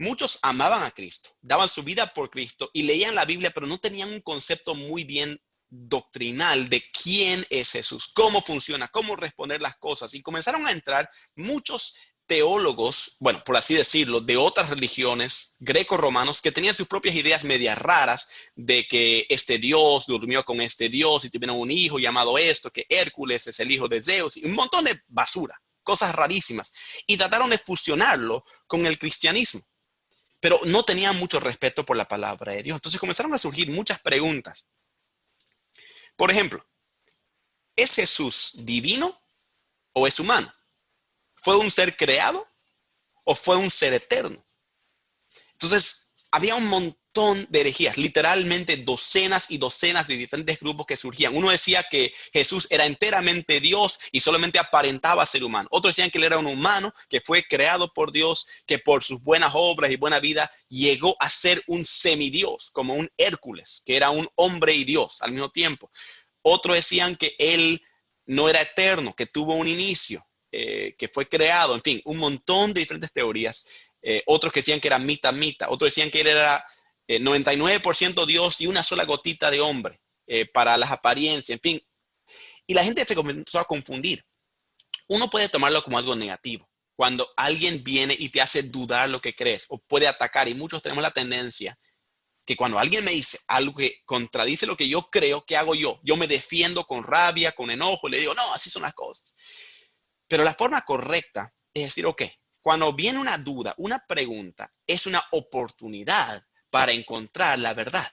S2: Muchos amaban a Cristo, daban su vida por Cristo y leían la Biblia, pero no tenían un concepto muy bien doctrinal de quién es Jesús, cómo funciona, cómo responder las cosas. Y comenzaron a entrar muchos teólogos, bueno, por así decirlo, de otras religiones, greco-romanos, que tenían sus propias ideas medias raras de que este Dios durmió con este Dios y tuvieron un hijo llamado esto, que Hércules es el hijo de Zeus, y un montón de basura, cosas rarísimas. Y trataron de fusionarlo con el cristianismo, pero no tenían mucho respeto por la palabra de Dios. Entonces comenzaron a surgir muchas preguntas. Por ejemplo, ¿es Jesús divino o es humano? ¿Fue un ser creado o fue un ser eterno? Entonces, había un montón de herejías, literalmente docenas y docenas de diferentes grupos que surgían. Uno decía que Jesús era enteramente Dios y solamente aparentaba ser humano. Otros decían que él era un humano que fue creado por Dios, que por sus buenas obras y buena vida llegó a ser un semidios, como un Hércules, que era un hombre y Dios al mismo tiempo. Otros decían que él no era eterno, que tuvo un inicio, que fue creado, en fin, un montón de diferentes teorías. Otros que decían que era mitad, otros decían que él era 99% Dios y una sola gotita de hombre para las apariencias, en fin. Y la gente se comenzó a confundir. Uno puede tomarlo como algo negativo, cuando alguien viene y te hace dudar lo que crees o puede atacar, y muchos tenemos la tendencia que cuando alguien me dice algo que contradice lo que yo creo, ¿qué hago yo? Yo me defiendo con rabia, con enojo, le digo, no, así son las cosas. Pero la forma correcta es decir, ok, cuando viene una duda, una pregunta, es una oportunidad para encontrar la verdad.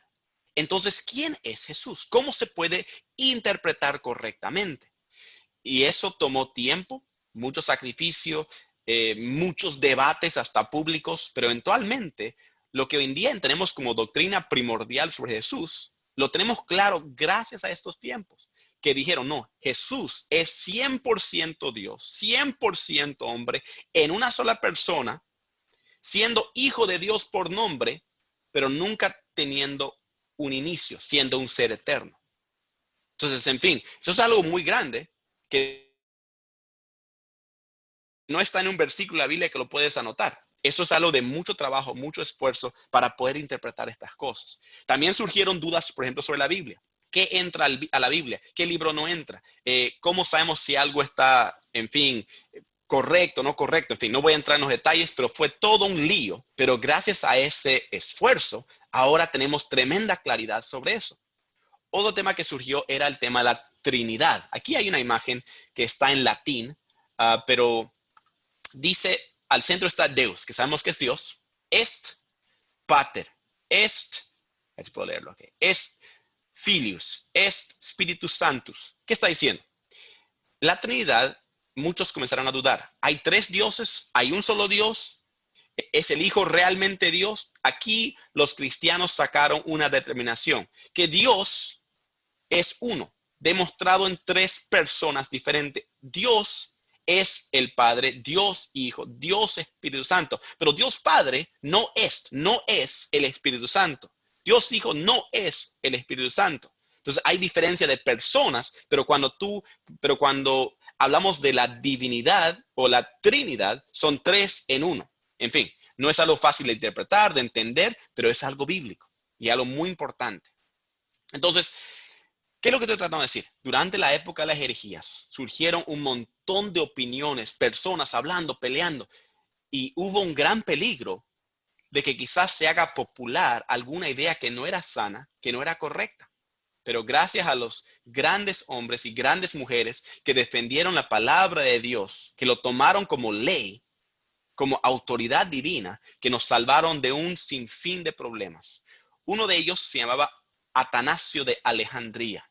S2: Entonces, ¿quién es Jesús? ¿Cómo se puede interpretar correctamente? Y eso tomó tiempo, mucho sacrificio, muchos debates hasta públicos, pero eventualmente lo que hoy en día tenemos como doctrina primordial sobre Jesús, lo tenemos claro gracias a estos tiempos, que dijeron, no, Jesús es 100% Dios, 100% hombre, en una sola persona, siendo hijo de Dios por nombre, pero nunca teniendo un inicio, siendo un ser eterno. Entonces, en fin, eso es algo muy grande que no está en un versículo de la Biblia que lo puedes anotar. Eso es algo de mucho trabajo, mucho esfuerzo para poder interpretar estas cosas. También surgieron dudas, por ejemplo, sobre la Biblia. ¿Qué entra a la Biblia? ¿Qué libro no entra? ¿Cómo sabemos si algo está, en fin, correcto, no correcto? En fin, no voy a entrar en los detalles, pero fue todo un lío. Pero gracias a ese esfuerzo, ahora tenemos tremenda claridad sobre eso. Otro tema que surgió era el tema de la Trinidad. Aquí hay una imagen que está en latín, pero dice, al centro está Deus, que sabemos que es Dios, est pater, est, aquí puedo leerlo aquí, est filius, est spiritus sanctus. ¿Qué está diciendo? La Trinidad, muchos comenzaron a dudar. ¿Hay tres dioses? ¿Hay un solo Dios? ¿Es el Hijo realmente Dios? Aquí los cristianos sacaron una determinación, que Dios es uno, demostrado en tres personas diferentes. Dios es el Padre, Dios Hijo, Dios Espíritu Santo. Pero Dios Padre no es el Espíritu Santo. Dios Hijo no es el Espíritu Santo. Entonces hay diferencia de personas, pero cuando hablamos de la divinidad o la Trinidad, son tres en uno. En fin, no es algo fácil de interpretar, de entender, pero es algo bíblico y algo muy importante. Entonces, ¿qué es lo que estoy tratando de decir? Durante la época de las herejías surgieron un montón de opiniones, personas hablando, peleando, y hubo un gran peligro de que quizás se haga popular alguna idea que no era sana, que no era correcta. Pero gracias a los grandes hombres y grandes mujeres que defendieron la palabra de Dios, que lo tomaron como ley, como autoridad divina, que nos salvaron de un sinfín de problemas. Uno de ellos se llamaba Atanasio de Alejandría.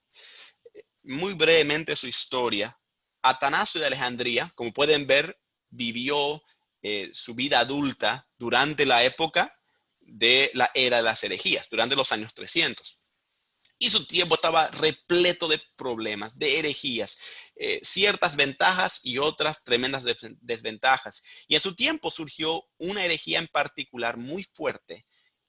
S2: Muy brevemente su historia. Atanasio de Alejandría, como pueden ver, vivió su vida adulta durante la época de la era de las herejías, durante los años 300. Y su tiempo estaba repleto de problemas, de herejías, ciertas ventajas y otras tremendas desventajas. Y en su tiempo surgió una herejía en particular muy fuerte,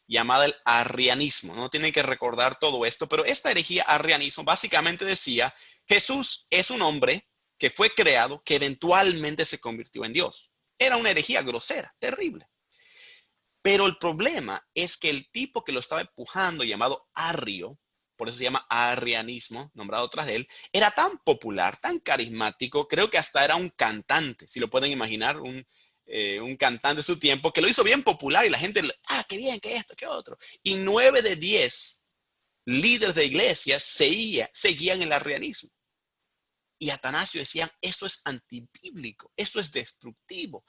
S2: llamada el arrianismo. No tienen que recordar todo esto, pero esta herejía arrianismo básicamente decía, Jesús es un hombre que fue creado, que eventualmente se convirtió en Dios. Era una herejía grosera, terrible. Pero el problema es que el tipo que lo estaba empujando, llamado Arrio, por eso se llama arrianismo, nombrado tras él, era tan popular, tan carismático, creo que hasta era un cantante, si lo pueden imaginar, un cantante de su tiempo, que lo hizo bien popular y la gente, qué bien, qué esto, qué otro. Y 9 de 10 líderes de iglesias seguían el arrianismo. Y Atanasio decían, eso es antibíblico, eso es destructivo.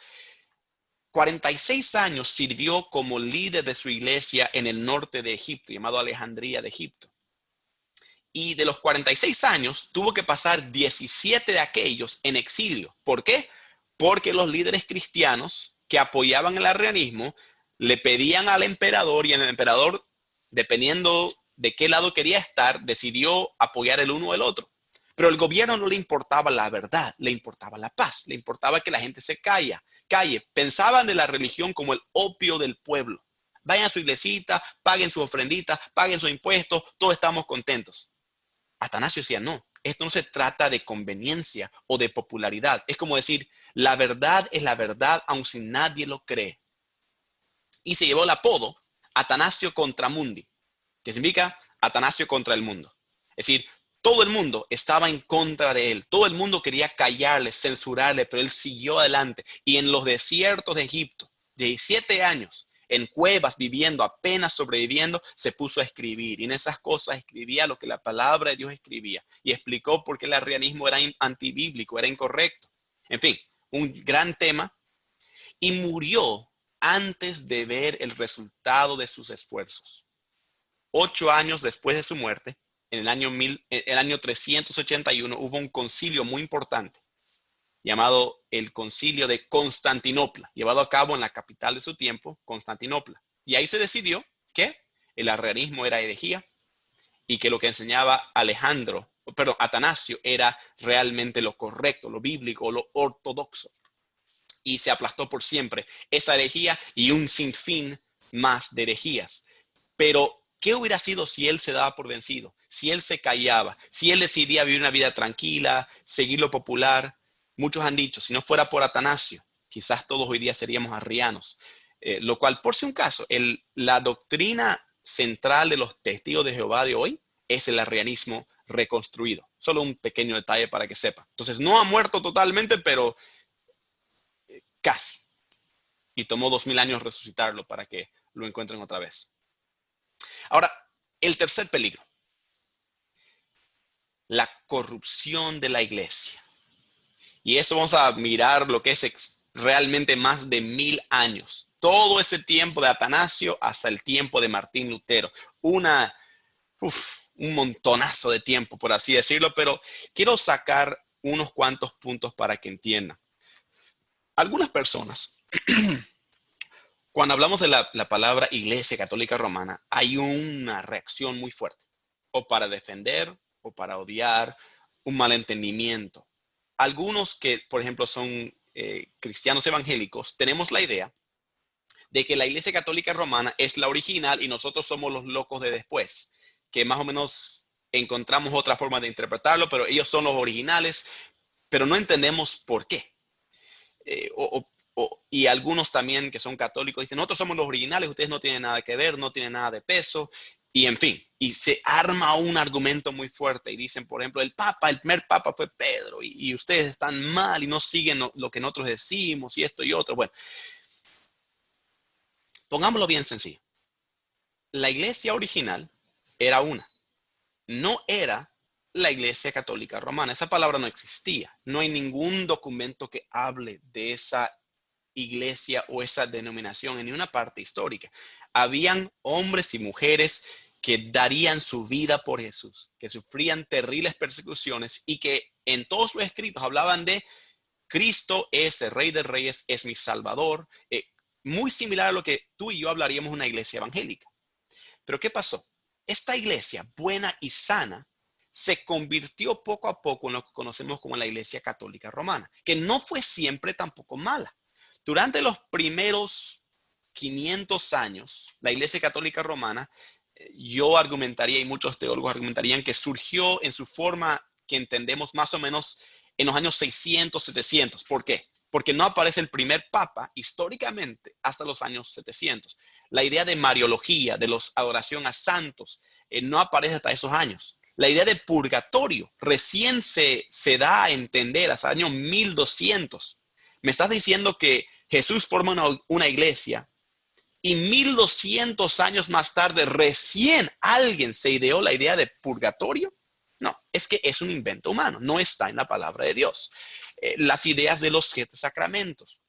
S2: 46 años sirvió como líder de su iglesia en el norte de Egipto, llamado Alejandría de Egipto. Y de los 46 años tuvo que pasar 17 de aquellos en exilio. ¿Por qué? Porque los líderes cristianos que apoyaban el arrianismo le pedían al emperador y el emperador, dependiendo de qué lado quería estar, decidió apoyar el uno o el otro. Pero al gobierno no le importaba la verdad, le importaba la paz, le importaba que la gente se calle. Pensaban de la religión como el opio del pueblo. Vayan a su iglesita, paguen su ofrendita, paguen sus impuestos, todos estamos contentos. Atanasio decía, no, esto no se trata de conveniencia o de popularidad. Es como decir, la verdad es la verdad, aun si nadie lo cree. Y se llevó el apodo Atanasio contra Mundi, que significa Atanasio contra el mundo. Es decir, todo el mundo estaba en contra de él. Todo el mundo quería callarle, censurarle, pero él siguió adelante. Y en los desiertos de Egipto, 17 años, en cuevas viviendo, apenas sobreviviendo, se puso a escribir. Y en esas cosas escribía lo que la palabra de Dios escribía. Y explicó por qué el arrianismo era antibíblico, era incorrecto. En fin, un gran tema. Y murió antes de ver el resultado de sus esfuerzos. 8 años después de su muerte, en el año 381, hubo un concilio muy importante llamado el Concilio de Constantinopla, llevado a cabo en la capital de su tiempo, Constantinopla. Y ahí se decidió que el arrianismo era herejía y que lo que enseñaba Atanasio era realmente lo correcto, lo bíblico, lo ortodoxo. Y se aplastó por siempre esa herejía y un sinfín más de herejías. Pero ¿qué hubiera sido si él se daba por vencido? Si él se callaba, si él decidía vivir una vida tranquila, seguir lo popular. Muchos han dicho, si no fuera por Atanasio, quizás todos hoy día seríamos arrianos. Lo cual, por si un caso, la doctrina central de los testigos de Jehová de hoy es el arrianismo reconstruido. Solo un pequeño detalle para que sepa. Entonces, no ha muerto totalmente, pero casi. Y tomó 2000 años resucitarlo para que lo encuentren otra vez. Ahora, el tercer peligro, la corrupción de la iglesia. Y eso vamos a mirar lo que es realmente más de 1000 años. Todo ese tiempo de Atanasio hasta el tiempo de Martín Lutero. Un montonazo de tiempo, por así decirlo, pero quiero sacar unos cuantos puntos para que entiendan. Algunas personas, cuando hablamos de la palabra Iglesia Católica Romana, hay una reacción muy fuerte, o para defender, o para odiar, un malentendimiento. Algunos que, por ejemplo, son cristianos evangélicos, tenemos la idea de que la Iglesia Católica Romana es la original y nosotros somos los locos de después, que más o menos encontramos otra forma de interpretarlo, pero ellos son los originales, pero no entendemos por qué. Y algunos también que son católicos dicen, nosotros somos los originales, ustedes no tienen nada que ver, no tienen nada de peso, y en fin, y se arma un argumento muy fuerte y dicen, por ejemplo, el primer papa fue Pedro, y ustedes están mal y no siguen lo que nosotros decimos y esto y otro. Bueno, pongámoslo bien sencillo. La iglesia original era una, no era la Iglesia Católica Romana. Esa palabra no existía. No hay ningún documento que hable de esa iglesia o esa denominación en ninguna parte histórica. Habían hombres y mujeres que darían su vida por Jesús, que sufrían terribles persecuciones y que en todos sus escritos hablaban de Cristo es el Rey de Reyes, es mi Salvador. Muy similar a lo que tú y yo hablaríamos de una iglesia evangélica. Pero ¿qué pasó? Esta iglesia buena y sana se convirtió poco a poco en lo que conocemos como la Iglesia Católica Romana, que no fue siempre tampoco mala. Durante los primeros 500 años, la Iglesia Católica Romana, yo argumentaría y muchos teólogos argumentarían que surgió en su forma que entendemos más o menos en los años 600, 700. ¿Por qué? porque no aparece el primer papa históricamente hasta los años 700. La idea de mariología, de la adoración a santos, no aparece hasta esos años. La idea de purgatorio recién se da a entender hasta el año 1200. Me estás diciendo que Jesús forma una iglesia y 1200 años más tarde recién alguien se ideó la idea de purgatorio. No, es que es un invento humano, no está en la palabra de Dios. Las ideas de los 7 sacramentos,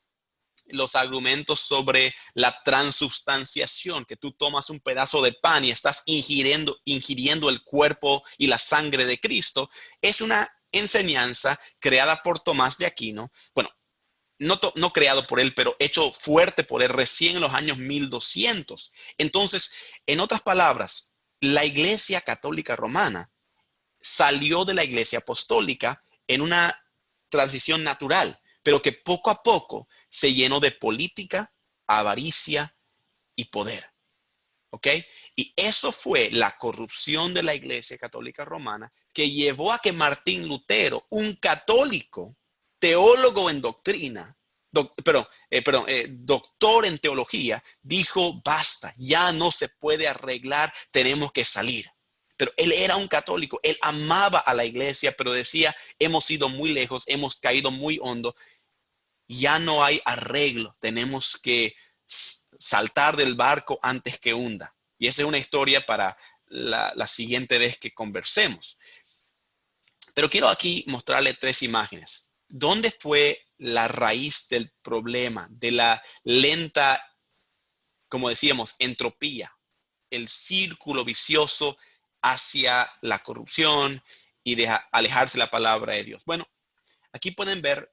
S2: los argumentos sobre la transubstanciación, que tú tomas un pedazo de pan y estás ingiriendo el cuerpo y la sangre de Cristo, es una enseñanza creada por Tomás de Aquino. Bueno, no creado por él, pero hecho fuerte por él recién en los años 1200. Entonces, en otras palabras, la Iglesia Católica Romana salió de la Iglesia Apostólica en una transición natural, pero que poco a poco se llenó de política, avaricia y poder. ¿Ok? Y eso fue la corrupción de la Iglesia Católica Romana que llevó a que Martín Lutero, un católico, teólogo en doctrina, doctor en teología, dijo, basta, ya no se puede arreglar, tenemos que salir. Pero él era un católico, él amaba a la iglesia, pero decía, hemos ido muy lejos, hemos caído muy hondo, ya no hay arreglo, tenemos que saltar del barco antes que hunda. Y esa es una historia para la siguiente vez que conversemos. Pero quiero aquí mostrarle 3 imágenes. ¿Dónde fue la raíz del problema, de la lenta, como decíamos, entropía, el círculo vicioso hacia la corrupción y de alejarse de la palabra de Dios? Bueno, aquí pueden ver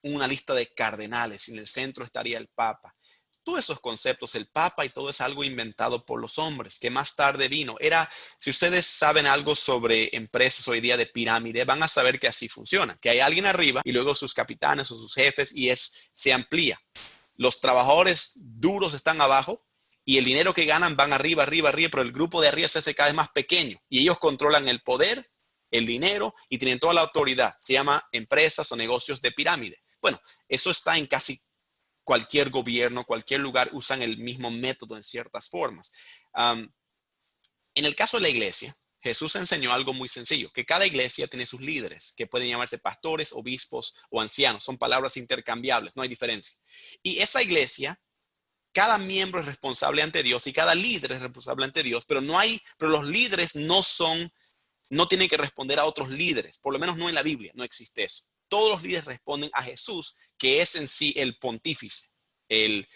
S2: una lista de cardenales. En el centro estaría el Papa. Todos esos conceptos, el Papa y todo es algo inventado por los hombres, que más tarde vino. Si ustedes saben algo sobre empresas hoy día de pirámide, van a saber que así funciona, que hay alguien arriba y luego sus capitanes o sus jefes y se amplía. Los trabajadores duros están abajo y el dinero que ganan van arriba, arriba, arriba, pero el grupo de arriba se hace cada vez más pequeño y ellos controlan el poder, el dinero y tienen toda la autoridad. Se llama empresas o negocios de pirámide. Bueno, eso está en casi cualquier gobierno, cualquier lugar usan el mismo método en ciertas formas. En el caso de la iglesia, Jesús enseñó algo muy sencillo, que cada iglesia tiene sus líderes, que pueden llamarse pastores, obispos o ancianos. Son palabras intercambiables, no hay diferencia. Y esa iglesia, cada miembro es responsable ante Dios y cada líder es responsable ante Dios, pero los líderes no tienen que responder a otros líderes, por lo menos no en la Biblia, no existe eso. Todos los líderes responden a Jesús, que es en sí el pontífice, el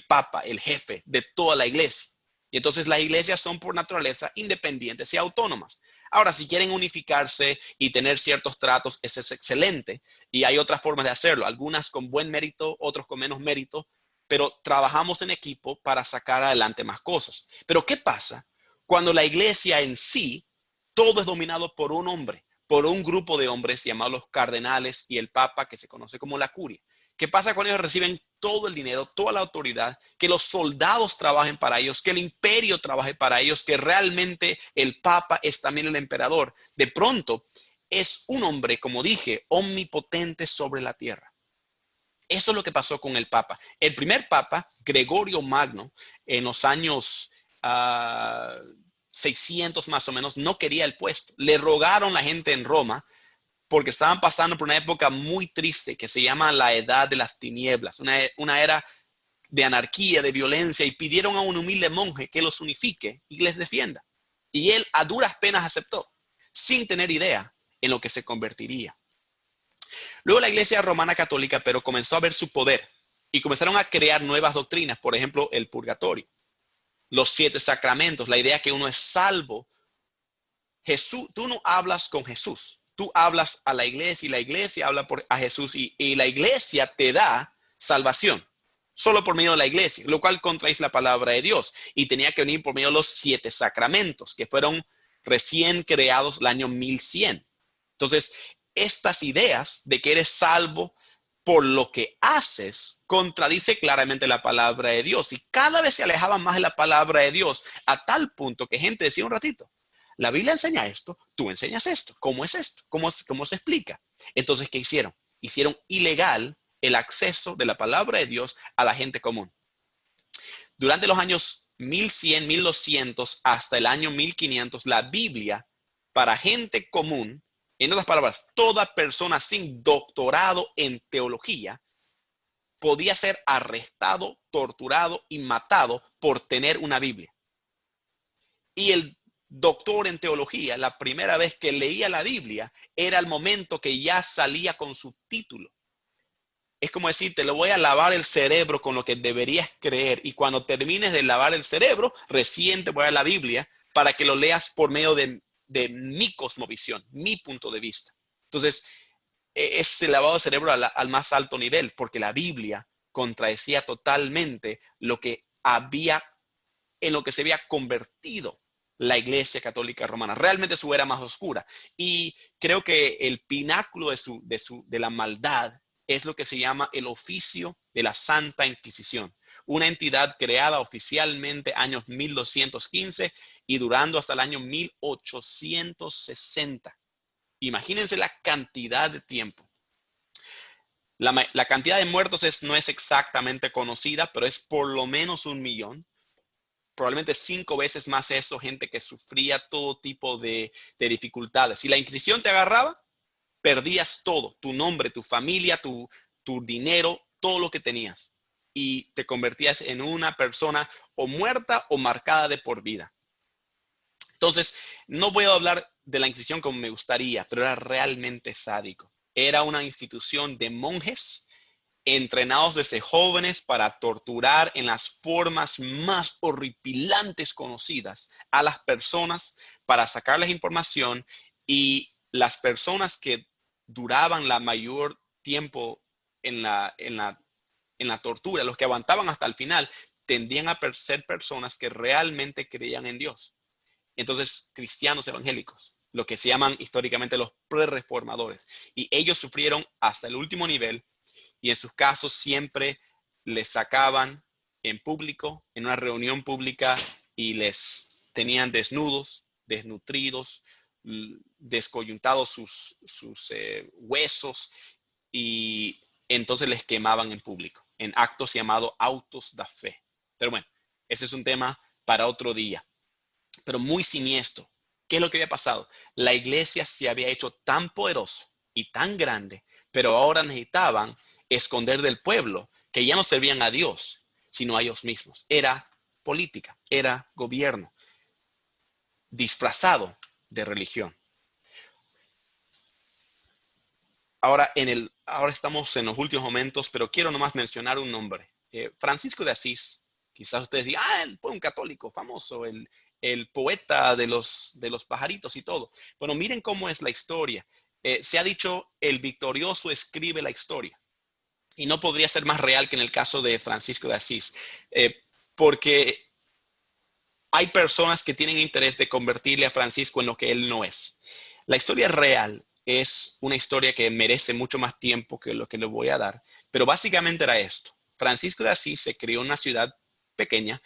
S2: papa, el jefe de toda la iglesia. Y entonces las iglesias son por naturaleza independientes y autónomas. Ahora, si quieren unificarse y tener ciertos tratos, eso es excelente. Y hay otras formas de hacerlo, algunas con buen mérito, otros con menos mérito, pero trabajamos en equipo para sacar adelante más cosas. Pero ¿qué pasa cuando la iglesia en sí, todo es dominado por un hombre? Por un grupo de hombres llamados los cardenales y el papa, que se conoce como la curia. ¿Qué pasa cuando ellos reciben todo el dinero, toda la autoridad, que los soldados trabajen para ellos, que el imperio trabaje para ellos, que realmente el papa es también el emperador? De pronto es un hombre, como dije, omnipotente sobre la tierra. Eso es lo que pasó con el papa. El primer papa, Gregorio Magno, en los años 600 más o menos, no quería el puesto. Le rogaron la gente en Roma porque estaban pasando por una época muy triste que se llama la Edad de las Tinieblas, una era de anarquía, de violencia, y pidieron a un humilde monje que los unifique y les defienda. Y él a duras penas aceptó, sin tener idea en lo que se convertiría. Luego la Iglesia Romana Católica, pero comenzó a ver su poder y comenzaron a crear nuevas doctrinas, por ejemplo, el purgatorio, los 7 sacramentos, la idea que uno es salvo. Jesús, tú no hablas con Jesús, tú hablas a la iglesia y la iglesia habla a Jesús y la iglesia te da salvación, solo por medio de la iglesia, lo cual contradice la palabra de Dios. Y tenía que venir por medio de los 7 sacramentos, que fueron recién creados el año 1100. Entonces, estas ideas de que eres salvo por lo que haces contradice claramente la palabra de Dios. Y cada vez se alejaban más de la palabra de Dios, a tal punto que gente decía un ratito, la Biblia enseña esto, tú enseñas esto. ¿Cómo es esto? ¿Cómo se explica? Entonces, ¿qué hicieron? hicieron ilegal el acceso de la palabra de Dios a la gente común. Durante los años 1100, 1200 hasta el año 1500, la Biblia para gente común, en otras palabras, toda persona sin doctorado en teología, podía ser arrestado, torturado y matado por tener una Biblia. Y el doctor en teología, la primera vez que leía la Biblia, era el momento que ya salía con su título. Es como decir, te lo voy a lavar el cerebro con lo que deberías creer. Y cuando termines de lavar el cerebro, recién te voy a dar la Biblia para que lo leas por medio de mi cosmovisión, mi punto de vista. Entonces, es el lavado de cerebro al más alto nivel, porque la Biblia contradecía totalmente en lo que se había convertido la Iglesia Católica Romana. Realmente su era más oscura. Y creo que el pináculo de la maldad es lo que se llama el oficio de la Santa Inquisición, una entidad creada oficialmente años 1215 y durando hasta el año 1860. Imagínense la cantidad de tiempo. La cantidad de muertos no es exactamente conocida, pero es por lo menos 1 millón. Probablemente 5 veces más eso, gente que sufría todo tipo de dificultades. Si la Inquisición te agarraba, perdías todo, tu nombre, tu familia, tu dinero, todo lo que tenías. Y te convertías en una persona o muerta o marcada de por vida. Entonces, no voy a hablar de la Inquisición como me gustaría, pero era realmente sádico. Era una institución de monjes entrenados desde jóvenes para torturar en las formas más horripilantes conocidas a las personas para sacarles información, y las personas que duraban la mayor tiempo en la tortura, los que aguantaban hasta el final, tendían a ser personas que realmente creían en Dios. Entonces, cristianos evangélicos, lo que se llaman históricamente los pre-reformadores, y ellos sufrieron hasta el último nivel, y en sus casos siempre les sacaban en público, en una reunión pública, y les tenían desnudos, desnutridos, descoyuntados sus huesos, y entonces les quemaban en público, en actos llamados autos da fe. Pero bueno, ese es un tema para otro día. Pero muy siniestro. ¿Qué es lo que había pasado? La iglesia se había hecho tan poderoso y tan grande, pero ahora necesitaban esconder del pueblo que ya no servían a Dios, sino a ellos mismos. Era política, era gobierno, disfrazado de religión. Ahora estamos en los últimos momentos, pero quiero nomás mencionar un nombre. Francisco de Asís. Quizás ustedes digan, fue un católico famoso, el poeta de los pajaritos y todo. Bueno, miren cómo es la historia. Se ha dicho, el victorioso escribe la historia. Y no podría ser más real que en el caso de Francisco de Asís. Porque hay personas que tienen interés de convertirle a Francisco en lo que él no es. La historia real es una historia que merece mucho más tiempo que lo que le voy a dar. Pero básicamente era esto. Francisco de Asís se crió en una ciudad pequeña,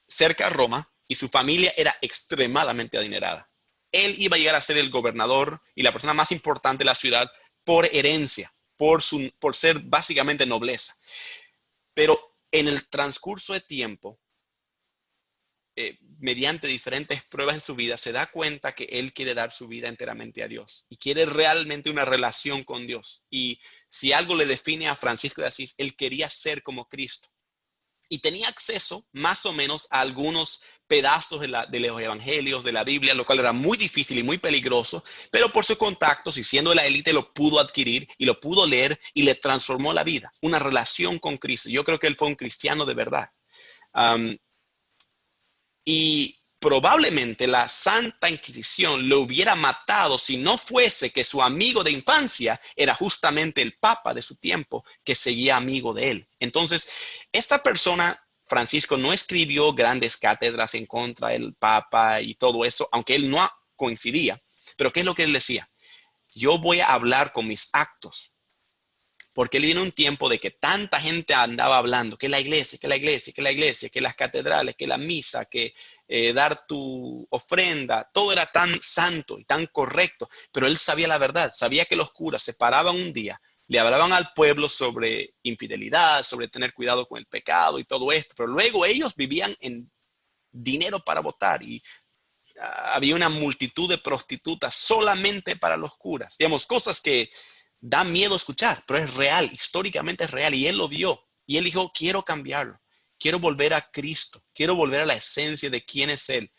S2: cerca de Roma, y su familia era extremadamente adinerada. Él iba a llegar a ser el gobernador y la persona más importante de la ciudad por herencia, por ser básicamente nobleza. Pero en el transcurso de tiempo, mediante diferentes pruebas en su vida, se da cuenta que él quiere dar su vida enteramente a Dios y quiere realmente una relación con Dios. Y si algo le define a Francisco de Asís, él quería ser como Cristo. Y tenía acceso más o menos a algunos pedazos de los evangelios, de la Biblia, lo cual era muy difícil y muy peligroso, pero por sus contactos y siendo de la élite lo pudo adquirir y lo pudo leer, y le transformó la vida, una relación con Cristo. Yo creo que él fue un cristiano de verdad. Y probablemente la Santa Inquisición lo hubiera matado si no fuese que su amigo de infancia era justamente el Papa de su tiempo, que seguía amigo de él. Entonces, esta persona, Francisco, no escribió grandes cátedras en contra del Papa y todo eso, aunque él no coincidía. Pero ¿qué es lo que él decía? Yo voy a hablar con mis actos. Porque él vino un tiempo de que tanta gente andaba hablando, que la iglesia, que la iglesia, que la iglesia, que las catedrales, que la misa, que dar tu ofrenda, todo era tan santo y tan correcto, pero él sabía la verdad, sabía que los curas se paraban un día, le hablaban al pueblo sobre infidelidad, sobre tener cuidado con el pecado y todo esto, pero luego ellos vivían en dinero para votar y había una multitud de prostitutas solamente para los curas. Digamos, cosas que da miedo escuchar, pero es real, históricamente es real y él lo vio y él dijo, quiero cambiarlo, quiero volver a Cristo, quiero volver a la esencia de quién es él.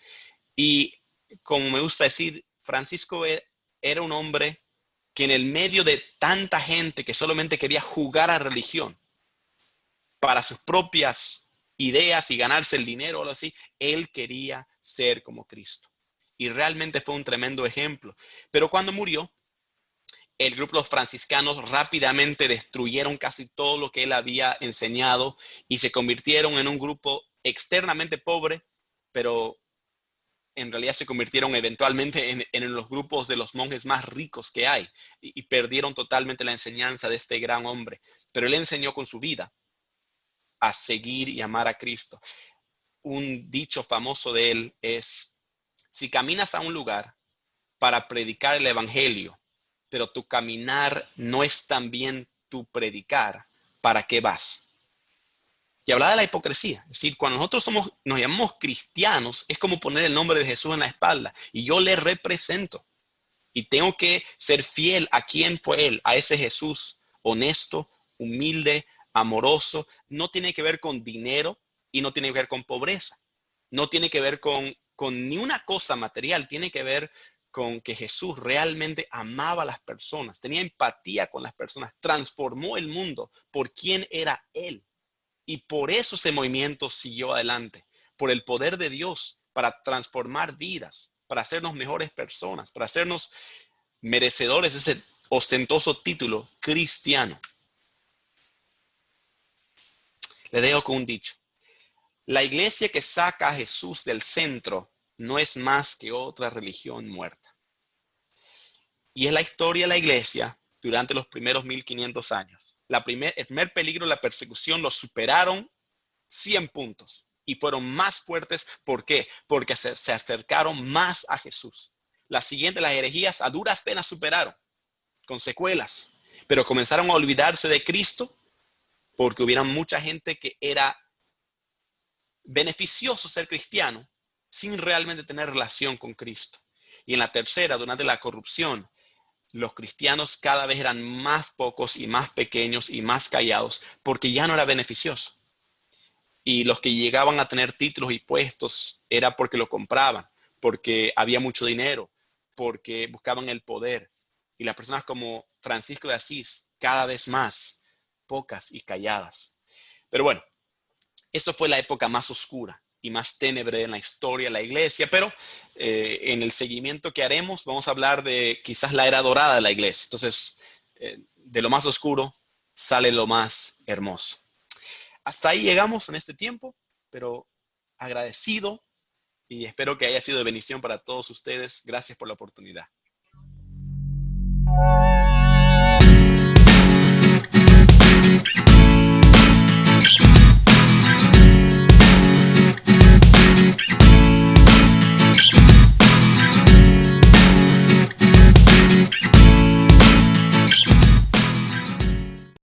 S2: Y como me gusta decir, Francisco era un hombre que en el medio de tanta gente que solamente quería jugar a religión para sus propias ideas y ganarse el dinero o algo así, él quería ser como Cristo. Y realmente fue un tremendo ejemplo. Pero cuando murió, el grupo de los franciscanos rápidamente destruyeron casi todo lo que él había enseñado y se convirtieron en un grupo externamente pobre, pero en realidad se convirtieron eventualmente en los grupos de los monjes más ricos que hay y perdieron totalmente la enseñanza de este gran hombre. Pero él enseñó con su vida a seguir y amar a Cristo. Un dicho famoso de él es, si caminas a un lugar para predicar el evangelio, pero tu caminar no es también tu predicar, ¿para qué vas? Y hablaba de la hipocresía. Es decir, cuando nosotros nos llamamos cristianos, es como poner el nombre de Jesús en la espalda y yo le represento. Y tengo que ser fiel a quién fue él, a ese Jesús honesto, humilde, amoroso. No tiene que ver con dinero y no tiene que ver con pobreza. No tiene que ver con ni una cosa material. Tiene que ver con que Jesús realmente amaba a las personas, tenía empatía con las personas, transformó el mundo por quién era él. Y por eso ese movimiento siguió adelante, por el poder de Dios para transformar vidas, para hacernos mejores personas, para hacernos merecedores de ese ostentoso título cristiano. Le dejo con un dicho. La iglesia que saca a Jesús del centro no es más que otra religión muerta. Y es la historia de la iglesia durante los primeros 1500 años. El primer peligro, la persecución, lo superaron 100 puntos y fueron más fuertes. ¿Por qué? Porque se acercaron más a Jesús. La siguiente, las herejías, a duras penas superaron, con secuelas, pero comenzaron a olvidarse de Cristo porque hubiera mucha gente que era beneficioso ser cristiano sin realmente tener relación con Cristo. Y en la tercera, durante la corrupción, los cristianos cada vez eran más pocos y más pequeños y más callados porque ya no era beneficioso. Y los que llegaban a tener títulos y puestos era porque lo compraban, porque había mucho dinero, porque buscaban el poder. Y las personas como Francisco de Asís, cada vez más pocas y calladas. Pero bueno, eso fue la época más oscura y más ténebre en la historia de la iglesia, pero en el seguimiento que haremos vamos a hablar de quizás la era dorada de la iglesia. Entonces, de lo más oscuro sale lo más hermoso. Hasta ahí llegamos en este tiempo, pero agradecido y espero que haya sido de bendición para todos ustedes. Gracias por la oportunidad.